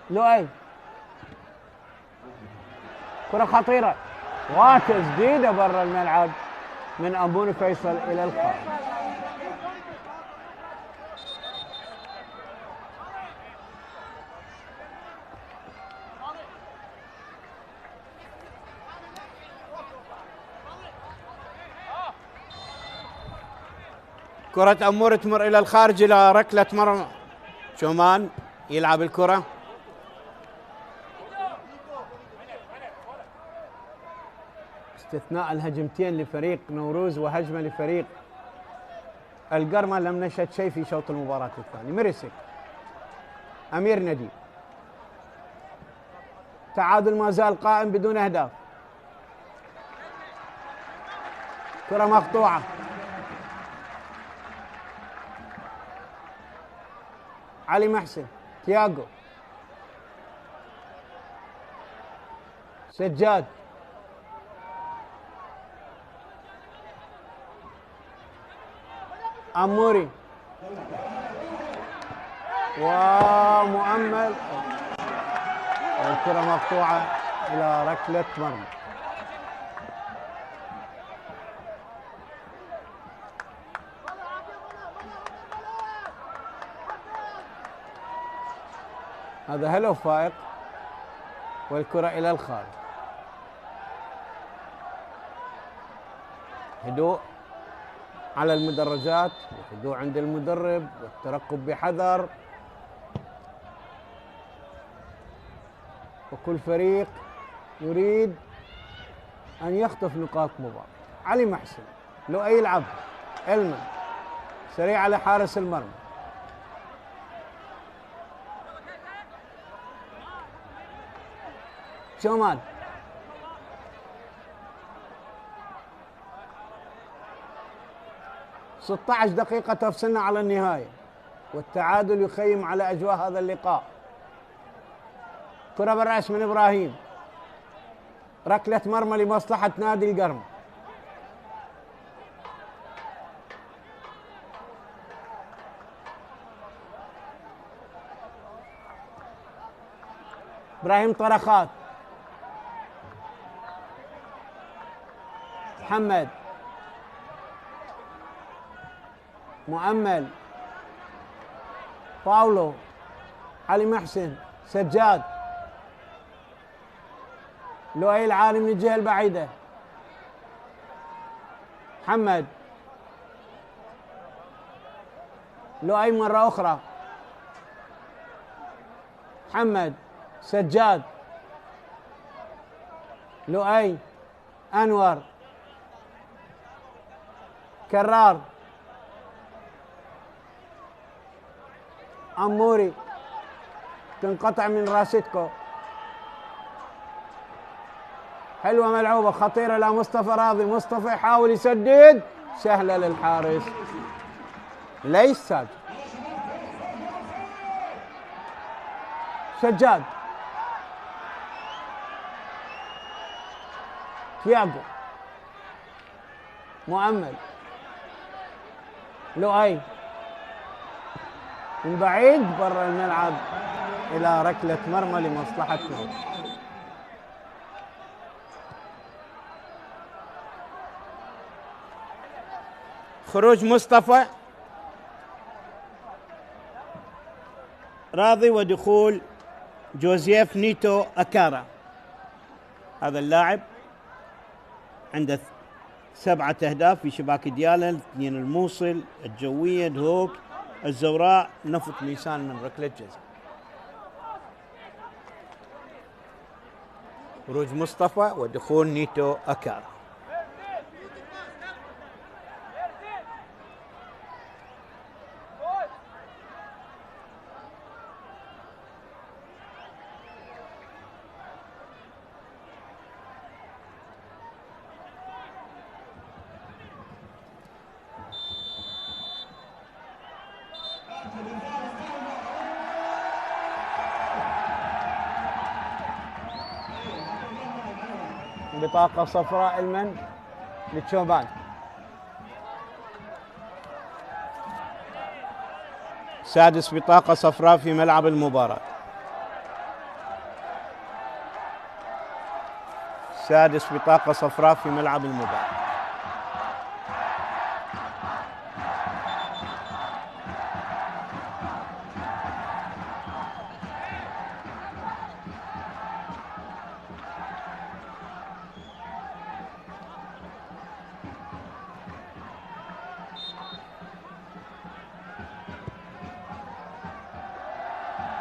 لؤي. كرة خطيرة وتسديدة برا الملعب من أبو فيصل إلى الخارج. كرة أمور تمر إلى الخارج إلى ركلة مرمى. شومان يلعب الكرة، استثناء الهجمتين لفريق نوروز وهجمة لفريق القرمة لم نشهد شيء في شوط المباراة الثاني. مريسك، أمير نديم، تعادل ما زال قائم بدون أهداف. كرة مقطوعة، علي محسن، تياغو، سجاد، أموري ومؤمل، الكرة مقطوعة إلى ركلة مرمى. هذا هلو فائق والكرة إلى الخارج. هدوء على المدرجات وهدوء عند المدرب والترقب بحذر، وكل فريق يريد أن يخطف نقاط مباراة. علي محسن، لؤي يلعب، علما سريع على حارس المرمى، شومان، – 16 دقيقة تفصلنا على النهاية، والتعادل يخيم على أجواء هذا اللقاء. كرة بالرأس من إبراهيم، ركلة مرمى لمصلحة نادي القرمة. إبراهيم طرخات، محمد، مؤمل، باولو، علي محسن، سجاد، لؤي العالي من الجهة البعيدة، محمد، لؤي مرة أخرى، محمد، سجاد، لؤي، أنور، كرار، أموري، تنقطع من راشدكو، حلوة ملعوبة خطيرة لمصطفى راضي. مصطفى يحاول يسدد، سهلة للحارس ليس ساجد. سجاد، تياغو، مؤمل، لؤي، من بعيد برا الملعب إلى ركلة مرمى لمصلحة نور. خروج مصطفى راضي ودخول جوزيف نيتو أكارا. هذا اللاعب عنده 7 أهداف في شباك ديالا، 2 الموصل، الجوية، دهوك، الزوراء، نفط ميسان من ركلة جزاء. خروج مصطفى ودخول نيتو أكارا. بطاقة صفراء المن لتشوبان. سادس بطاقة صفراء في ملعب المباراة. سادس بطاقة صفراء في ملعب المباراة.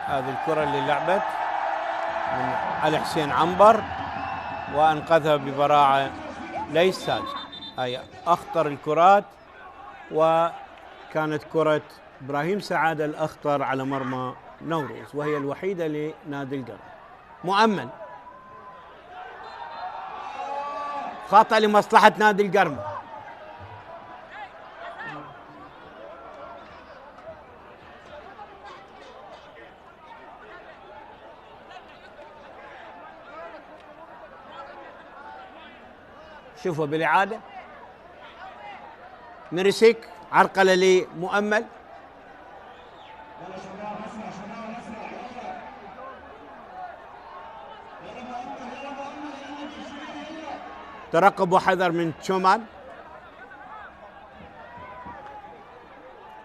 هذه الكرة اللي لعبت من علي حسين عنبر وأنقذها ببراعة ليس ساجد. هي أخطر الكرات، وكانت كرة إبراهيم سعادة الأخطر على مرمى نوروز، وهي الوحيدة لنادي القرم. مؤمل، خطأ لمصلحة نادي القرم. شوفوا بالإعادة، مرسيك عرقلة لمؤمل، ترقب وحذر من تشومان.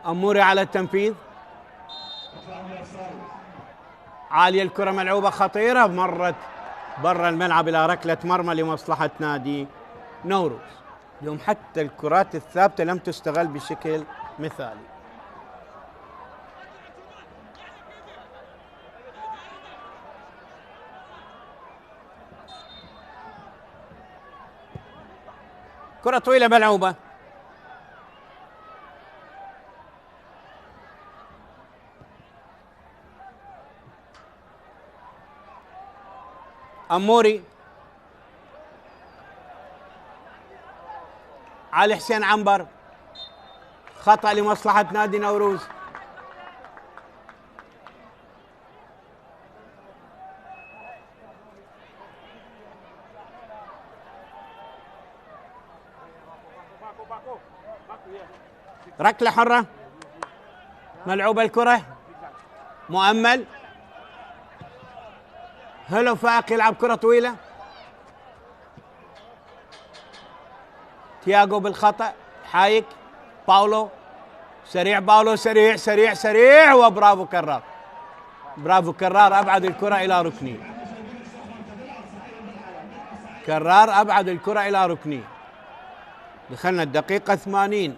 أموري على التنفيذ، عالية الكرة ملعوبة خطيرة، مرت برا الملعب إلى ركلة مرمى لمصلحة نادي نوروز. اليوم حتى الكرات الثابتة لم تستغل بشكل مثالي. كرة طويلة ملعوبة، أموري، علي حسين عنبر، خطأ لمصلحة نادي نوروز. ركلة حرة ملعوبة الكرة، مؤمل، هلو فاق يلعب كرة طويلة، تياغو بالخطأ، حايك، باولو سريع، باولو سريع سريع سريع، وبرافو كرار، برافو كرار أبعد الكرة إلى ركنية. كرار أبعد الكرة إلى ركنية. دخلنا الدقيقة 80،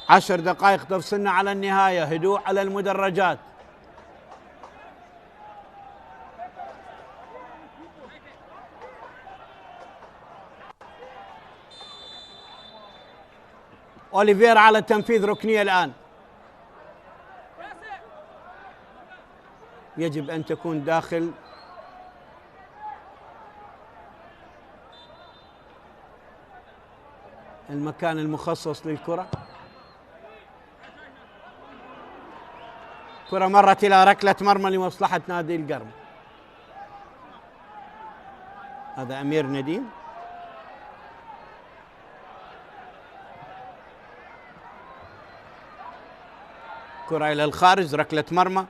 10 دقائق تفصلنا على النهاية. هدوء على المدرجات. أوليفيرا على تنفيذ ركنية الآن. يجب أن تكون داخل المكان المخصص للكرة. كرة مرت إلى ركلة مرمى لمصلحة نادي القرم. هذا أمير نديم. كرة إلى الخارج، ركلة مرمى.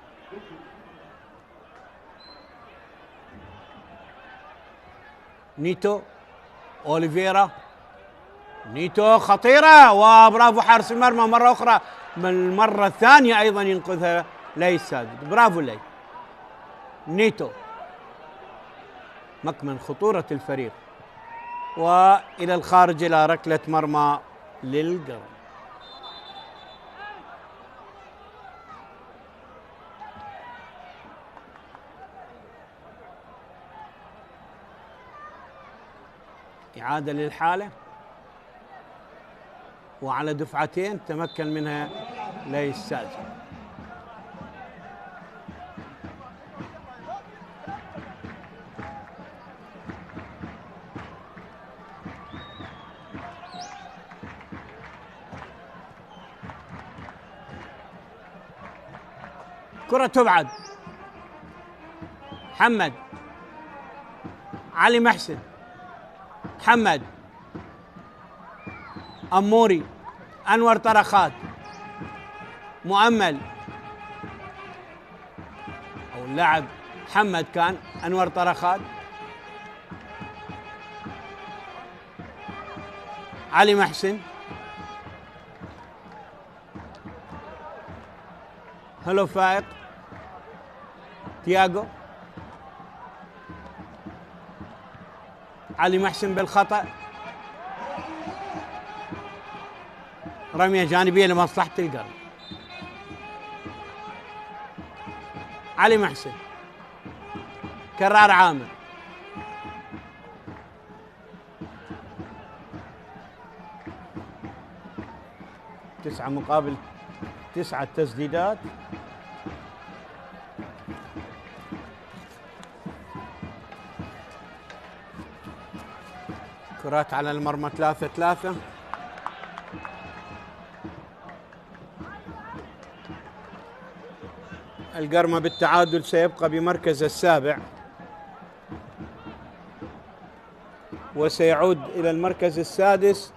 نيتو، أوليفيرا، نيتو خطيرة، وبرافو حارس المرمى مرة أخرى، من المرة الثانية أيضا ينقذها لي ساجد. برافو لي. نيتو مكمن خطورة الفريق، وإلى الخارج إلى ركلة مرمى للقرم. إعادة للحالة، وعلى دفعتين تمكن منها لي ساجد. كرة تبعد، محمد، علي محسن، محمد، أموري، أنور طرخات، مؤمل، أو اللاعب محمد كان أنور طرخات، علي محسن، هلو فائق، تياغو، علي محسن بالخطأ، رمية جانبية لمصلحة القرن. علي محسن، كرار عامر، تسعة مقابل 9 تسديدات. كرات على المرمى 3-3. القرمة بالتعادل سيبقى بمركز السابع، وسيعود إلى المركز السادس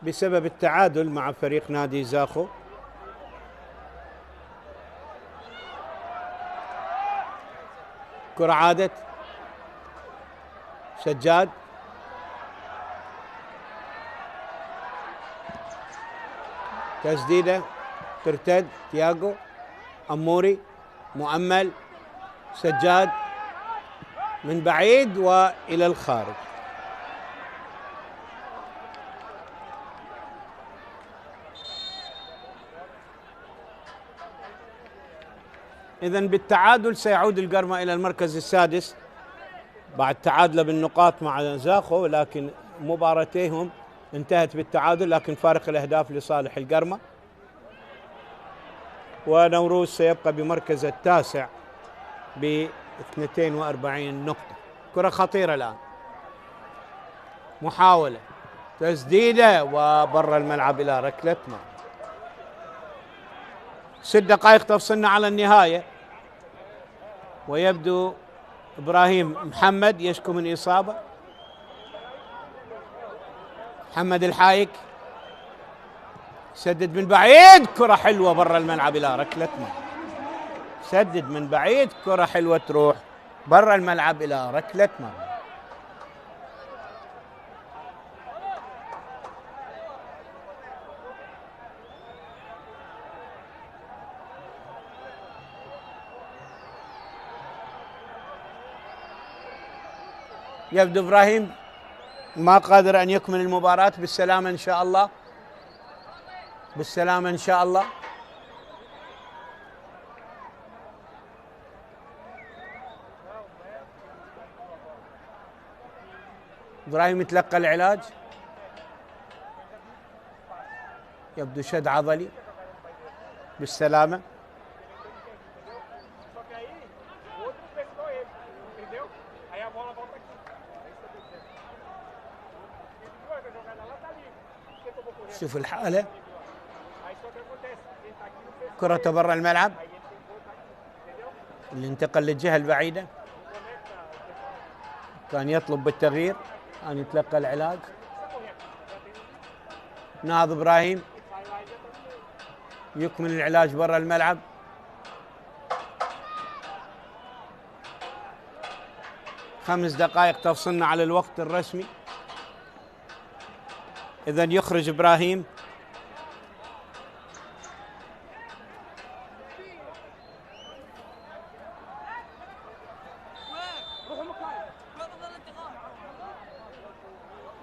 بسبب التعادل مع فريق نادي زاخو. كرة عادت، سجاد، تسديدة ترتد، تياغو، أموري، مؤمل، سجاد من بعيد وإلى الخارج. إذن بالتعادل سيعود القرمة إلى المركز السادس بعد تعادله بالنقاط مع زاخو، لكن مباراتيهم انتهت بالتعادل، لكن فارق الأهداف لصالح القرمة. ونوروز سيبقى بمركز التاسع ب 42 نقطة. كرة خطيرة الآن، محاولة تسديدة وبر الملعب إلى ركلة مرمى. 6 دقائق تفصلنا على النهاية، ويبدو إبراهيم محمد يشكو من إصابة. محمد الحايك سدد من بعيد، كرة حلوة برا الملعب إلى ركلة مرمى. سدد من بعيد، كرة حلوة تروح برا الملعب إلى ركلة مرمى. يبدو إبراهيم ما قادر أن يكمل المباراة. بالسلامة إن شاء الله، بالسلامة إن شاء الله. إبراهيم يتلقى العلاج، يبدو شد عضلي. بالسلامة. شوف الحالة، كرة برا الملعب اللي انتقل للجهة البعيدة، كان يطلب بالتغيير أن يتلقى العلاج. ناهض إبراهيم يكمل العلاج برا الملعب. خمس دقائق تفصلنا على الوقت الرسمي. إذن يخرج إبراهيم.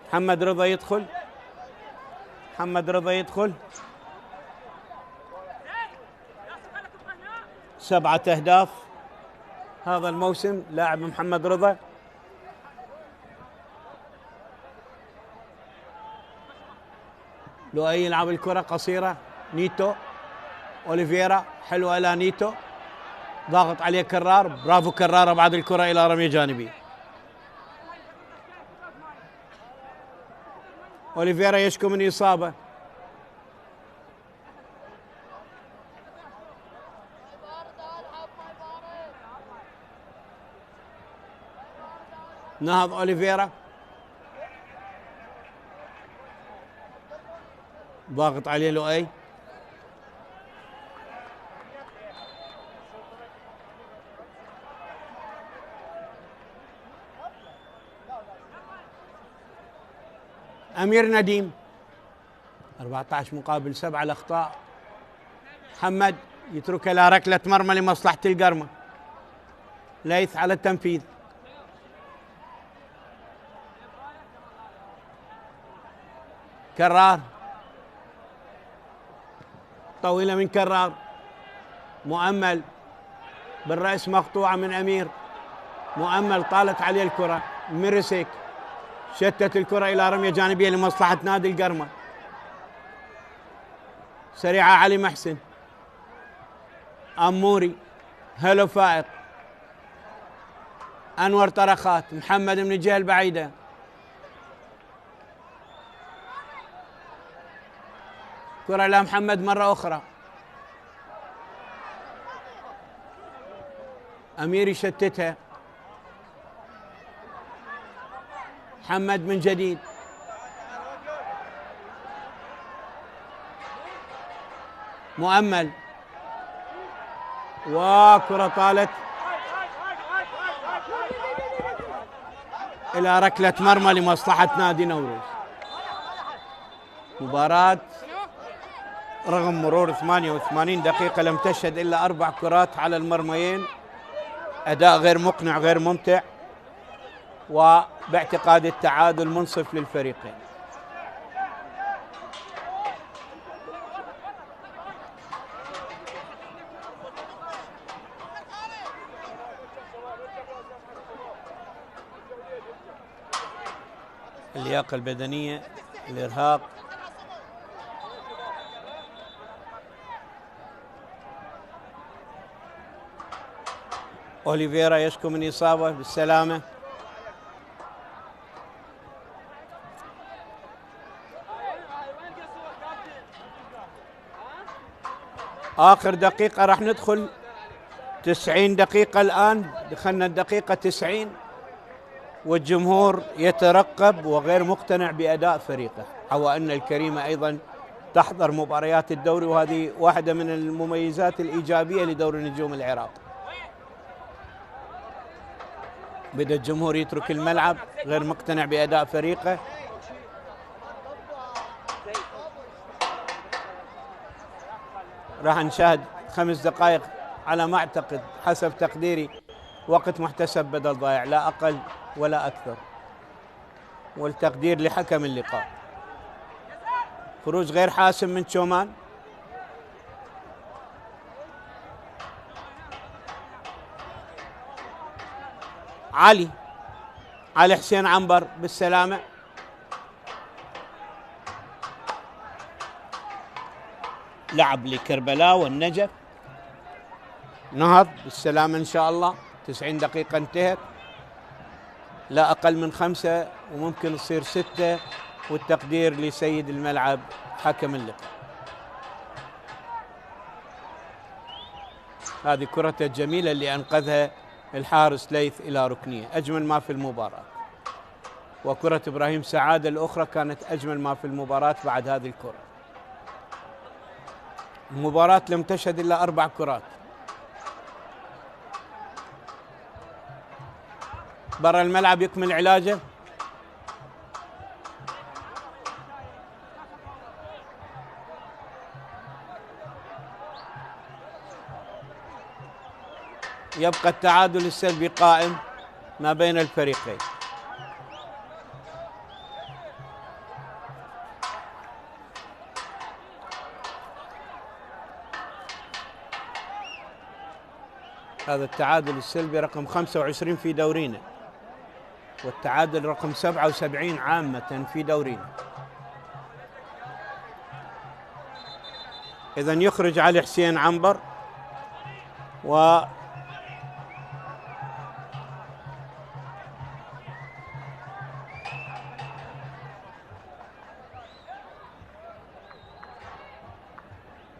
محمد رضا يدخل، محمد رضا يدخل. 7 أهداف هذا الموسم لاعب محمد رضا. لؤي يلعب الكرة قصيرة، نيتو، أوليفيرا، حلوة إلى نيتو، ضاغط عليه كرار، برافو كرار، بعد الكرة إلى رمية جانبية. أوليفيرا يشكو من إصابة. نهض أوليفيرا، ضاغط عليه لؤي. أمير نديم 14 مقابل 7 الأخطاء. محمد يترك لها ركلة مرمى لمصلحة القرمة. ليث على التنفيذ. كرار طويلة من كرار. مؤمل بالرأس مقطوعة من أمير. مؤمل طالت عليه الكرة. ميرسيك شتت الكرة إلى رمية جانبية لمصلحة نادي القرمة. سريعة علي محسن. أموري. هلو فائق. أنور طرخات. محمد من الجهة البعيدة. كرة لمحمد مرة أخرى. أمير يشتتها. محمد من جديد. مؤمل وكرة طالت إلى ركلة مرمى لمصلحة نادي نوروز. مباراة رغم مرور 88 دقيقة لم تشهد إلا 4 كرات على المرميين. أداء غير مقنع غير ممتع، وباعتقاد التعادل منصف للفريقين. اللياقة البدنية، الإرهاق، أوليفيرا يشكو من إصابة بالسلامة. آخر دقيقة راح ندخل 90 دقيقة الآن، دخلنا الدقيقة 90 والجمهور يترقب وغير مقتنع بأداء فريقه. عوائلنا الكريمة أيضا تحضر مباريات الدوري، وهذه واحدة من المميزات الإيجابية لدوري نجوم العراق. بدأ الجمهور يترك الملعب غير مقتنع بأداء فريقه. راح نشاهد 5 دقائق على ما أعتقد حسب تقديري، وقت محتسب بدل ضايع لا أقل ولا أكثر، والتقدير لحكم اللقاء. خروج غير حاسم من شومان. علي حسين عنبر بالسلامة. لعب لكربلاء والنجف. نهض بالسلامة إن شاء الله. 90 دقيقة انتهت، لا أقل من 5 وممكن تصير 6، والتقدير لسيد الملعب حكم اللقاء. هذه كرته الجميلة اللي أنقذها الحارس ليث إلى ركنية، أجمل ما في المباراة. وكرة إبراهيم سعادة الأخرى كانت أجمل ما في المباراة بعد هذه الكرة. المباراة لم تشهد إلا 4 كرات. برا الملعب يكمل علاجه. يبقى التعادل السلبي قائم ما بين الفريقين. هذا التعادل السلبي رقم 25 في دورينا، والتعادل رقم 77 عامة في دورينا. إذن يخرج علي حسين عنبر و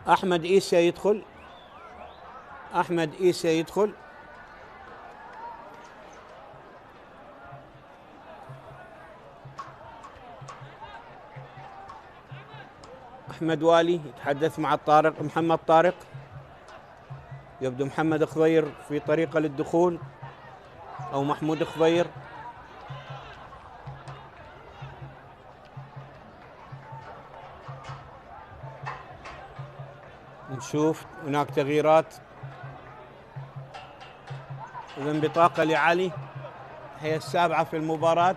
أحمد إيسا يدخل. أحمد إيسا يدخل. أحمد والي يتحدث مع محمد طارق. يبدو محمد خضير في طريقة للدخول، أو محمود خضير. نشوف هناك تغييرات. إذن بطاقة لعلي هي السابعة في المباراة.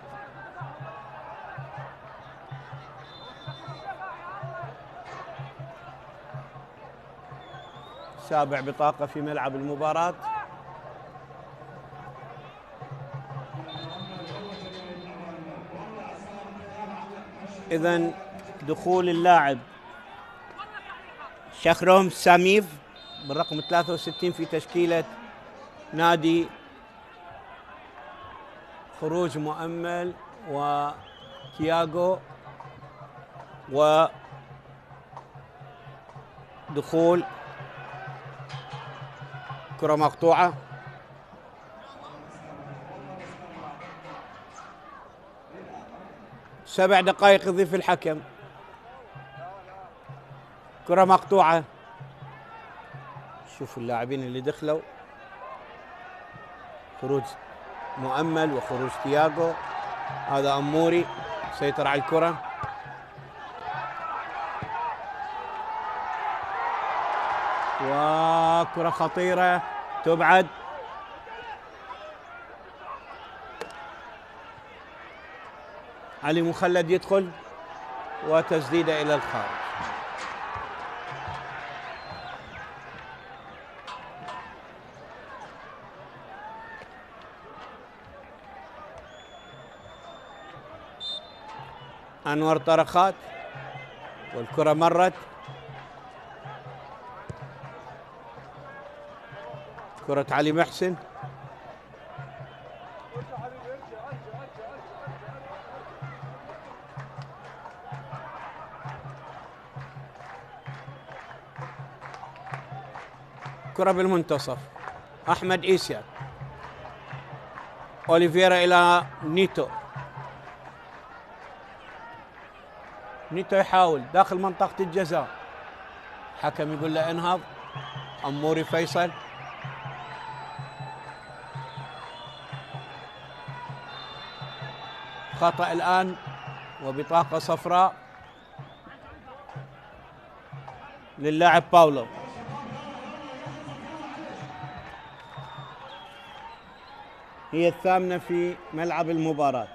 سابع بطاقة في ملعب المباراة. إذن دخول اللاعب شخروم ساميف بالرقم 63 في تشكيلة نادي. خروج مؤمل وتياغو ودخول كرة مقطوعة. سبع دقائق يضيف الحكم. كرة مقطوعة. شوفوا اللاعبين اللي دخلوا. خروج مؤمل وخروج تياغو. هذا أموري سيطر على الكرة. وكرة خطيرة تبعد. علي مخلد يدخل وتسديدة إلى الخارج. أنور طرخات والكرة مرت. كرة علي محسن. كرة بالمنتصف. أحمد إيسيا. أوليفيرا إلى نيتو. نيتو يحاول داخل منطقة الجزاء. حكم يقول له انهض. أموري فيصل. خطأ الآن وبطاقة صفراء للاعب باولو. هي الثامنة في ملعب المباراة.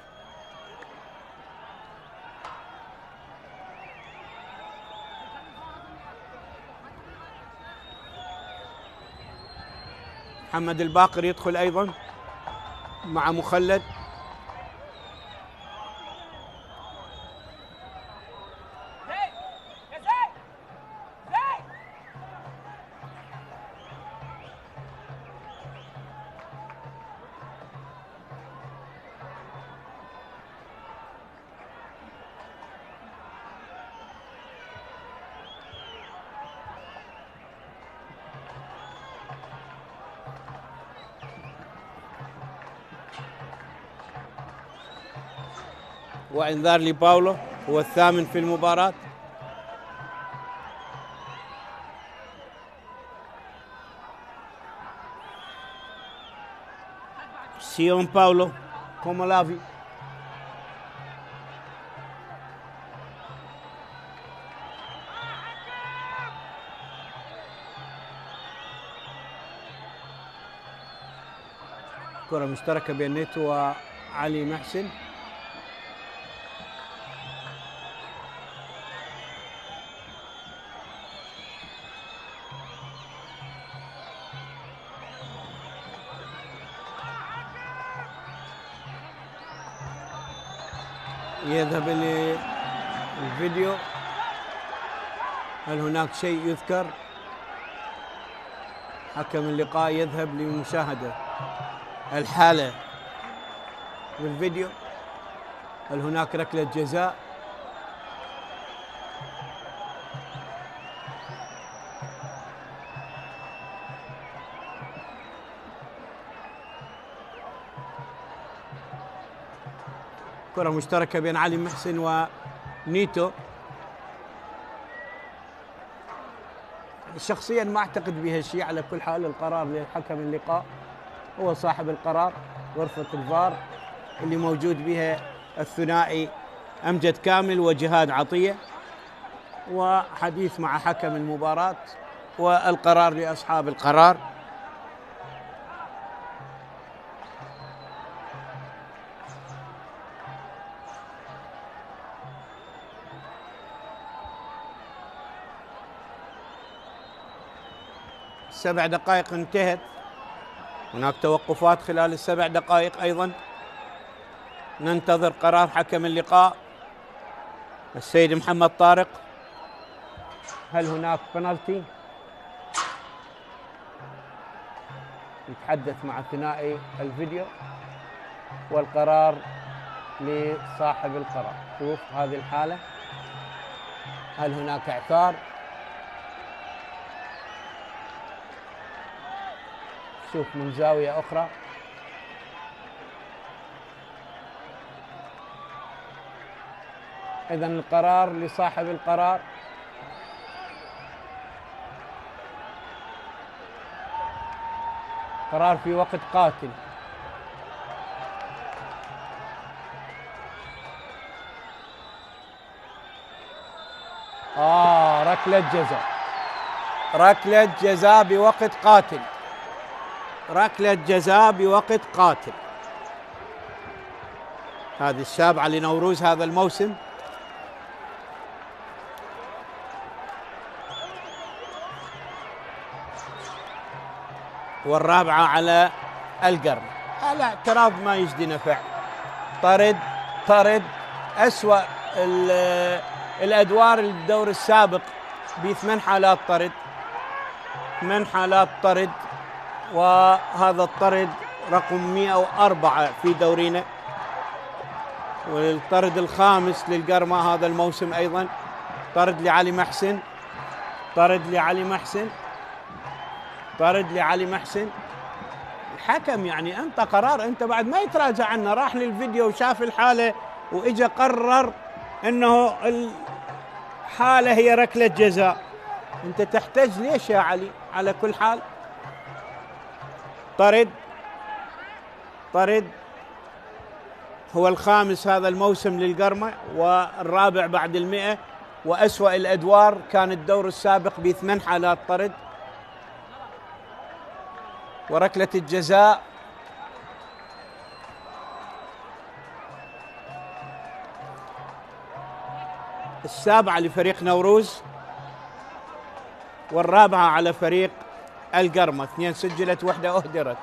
محمد الباقر يدخل أيضا مع مخلد. وإنذار لباولو هو الثامن في المباراة. سيون باولو كومولافي. كرة مشتركة بين نيتو وعلي محسن. يذهب للفيديو. هل هناك شيء يذكر؟ حكم اللقاء يذهب لمشاهدة الحالة بالفيديو. هل هناك ركلة جزاء؟ كرة مشتركة بين علي محسن ونيتو. شخصيا ما اعتقد بها شيء. على كل حال القرار لحكم اللقاء، هو صاحب القرار. غرفة الفار اللي موجود بها الثنائي أمجد كامل وجهاد عطية. وحديث مع حكم المباراة والقرار لأصحاب القرار. ال7 دقائق انتهت، هناك توقفات خلال ال7 دقائق أيضا. ننتظر قرار حكم اللقاء السيد محمد طارق. هل هناك بنالتي؟ نتحدث مع ثنائي الفيديو والقرار لصاحب القرار. شوف هذه الحالة، هل هناك اعثار؟ شوف من زاوية أخرى. إذن القرار لصاحب القرار. قرار في وقت قاتل. ركلة جزاء، ركلة جزاء بوقت قاتل، ركلة جزاء بوقت قاتل. هذه ال7 لنوروز هذا الموسم. والرابعة على القرن. الاعتراض ما يجدي نفع. طرد طرد، أسوأ الأدوار الدور السابق ب8 حالات طرد، 8 حالات طرد، وهذا الطرد رقم 104 في دورينا، والطرد الخامس للقرمة هذا الموسم أيضا. طرد لعلي محسن، طرد لعلي محسن، طرد لعلي محسن. الحكم يعني أنت قرار، أنت بعد ما يتراجع عنه، راح للفيديو وشاف الحالة وإجا قرر أنه الحالة هي ركلة جزاء. أنت تحتاج ليش يا علي؟ على كل حال طرد، طرد هو الخامس هذا الموسم للقرمة والرابع بعد 100، وأسوأ الأدوار كان الدور السابق ب8 حالات طرد. وركلة الجزاء ال7 لفريق نوروز، والرابعة على فريق القرمة. 2 سجلت، 1 أهدرت.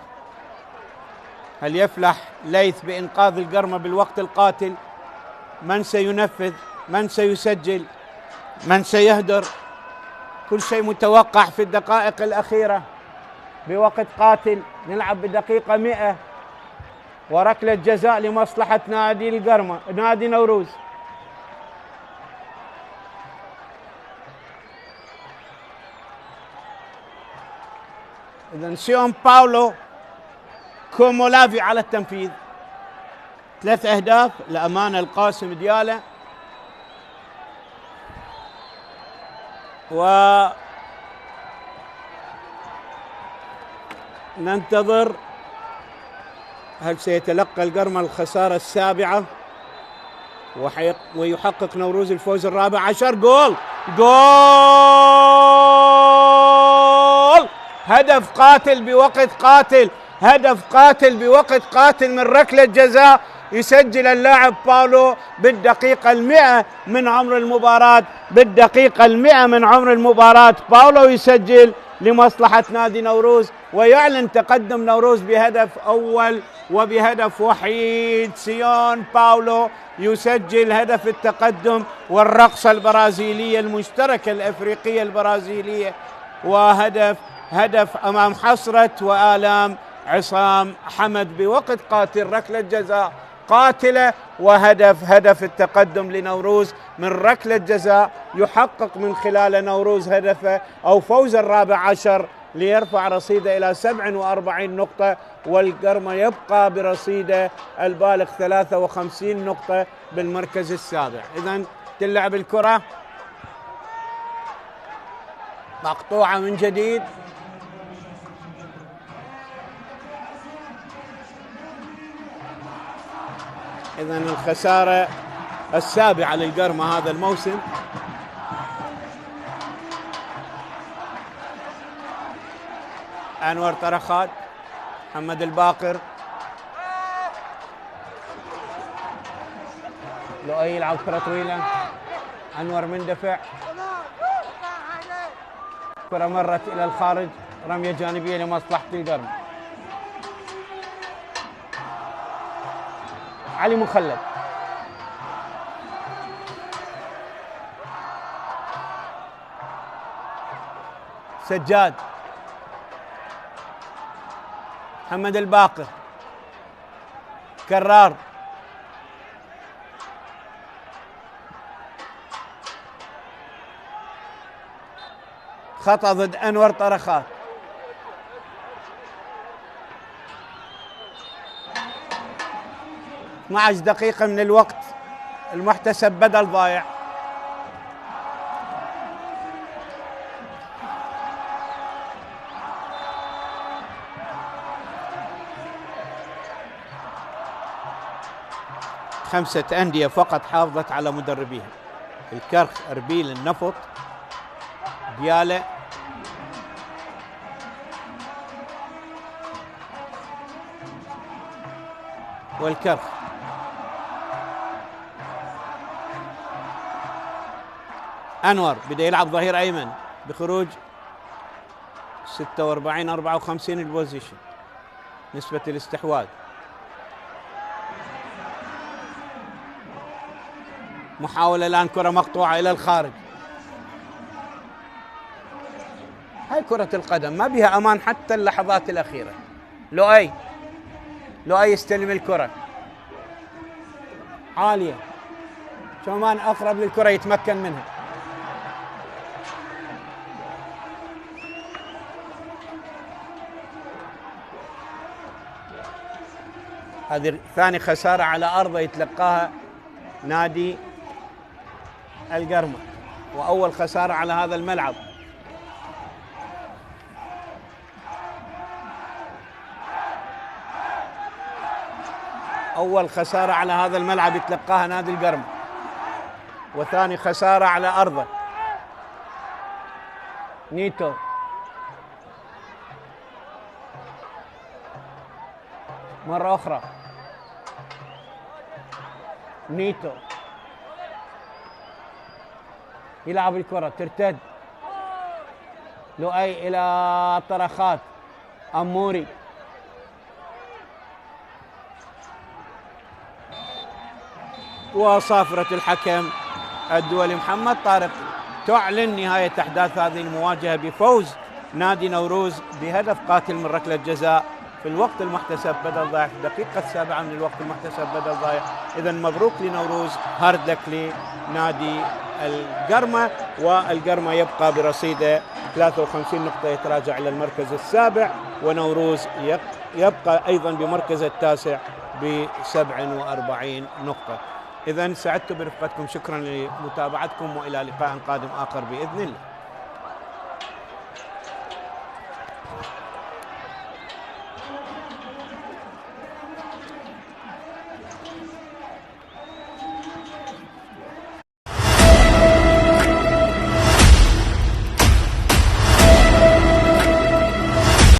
هل يفلح ليث بإنقاذ القرمة بالوقت القاتل؟ من سينفذ؟ من سيسجل؟ من سيهدر؟ كل شيء متوقع في الدقائق الأخيرة. بوقت قاتل نلعب بدقيقة 100، وركلة جزاء لمصلحة نادي القرمة، نادي نوروز. إذن سيون باولو كومولافي على التنفيذ. 3 أهداف لأمانة القاسم ديالا. ننتظر هل سيتلقى القرمة الخسارة السابعة ويحقق نوروز الفوز الرابع عشر. جول، جول، هدف قاتل بوقت قاتل، هدف قاتل بوقت قاتل من ركلة جزاء يسجل اللاعب باولو بالدقيقة 100 من عمر المباراة. بالدقيقة 100 من عمر المباراة باولو يسجل لمصلحة نادي نوروز، ويعلن تقدم نوروز بهدف أول وبهدف وحيد. سيون باولو يسجل هدف التقدم والرقصة البرازيلية المشتركة الأفريقية البرازيلية، هدف أمام حسرة وآلام عصام حمد بوقت قاتل. ركلة جزاء قاتلة هدف التقدم لنوروز من ركلة جزاء يحقق من خلال نوروز هدفه أو فوز الرابع عشر ليرفع رصيده إلى 47 نقطة، والقرمة يبقى برصيده البالغ 53 نقطة بالمركز السابع. إذن تلعب الكرة مقطوعة من جديد. إذن الخسارة السابعة للقرمة هذا الموسم. أنور طرخات، محمد الباقر، لؤي يلعب كرة طويلة، أنور مندفع، كرة مرت إلى الخارج، رمية جانبية لمصلحة القرم. علي مخلد، سجاد، محمد الباقر، كرار، خطأ ضد أنور طرخات. - 12 دقيقة من الوقت المحتسب بدل ضايع. خمسة أندية فقط حافظت على مدربيها: الكرخ، أربيل، النفط، ديالة، والكرخ. أنور بدأ يلعب ظهير أيمن بخروج 46-54 البوزيشن نسبة الاستحواذ. محاولة الآن، كرة مقطوعة إلى الخارج. هاي كرة القدم ما بها أمان حتى اللحظات الأخيرة. لؤي يستلم الكرة عالية، شومان أقرب للكرة يتمكن منها. هذه ثاني خسارة على أرضه يتلقاها نادي القرمة، وأول خسارة على هذا الملعب. أول خسارة على هذا الملعب يتلقاها نادي القرمة، وثاني خسارة على أرضه. نيتو، مرة أخرى نيتو يلعب الكرة، ترتد لؤي إلى طرخات، أموري، وصافرة الحكم الدولي محمد طارق تعلن نهاية أحداث هذه المواجهة بفوز نادي نوروز بهدف قاتل من ركلة جزاء في الوقت المحتسب بدل ضايع، في الدقيقة 7 من الوقت المحتسب بدل ضايع. إذا مبروك لنوروز، هارد لك لنادي القرمة، والقرمة يبقى برصيده 53 نقطة يتراجع إلى المركز السابع، ونوروز يبقى أيضا بمركز التاسع ب47 نقطة. إذا سعدت برفقتكم، شكرا لمتابعتكم، وإلى لقاء قادم آخر بإذن الله.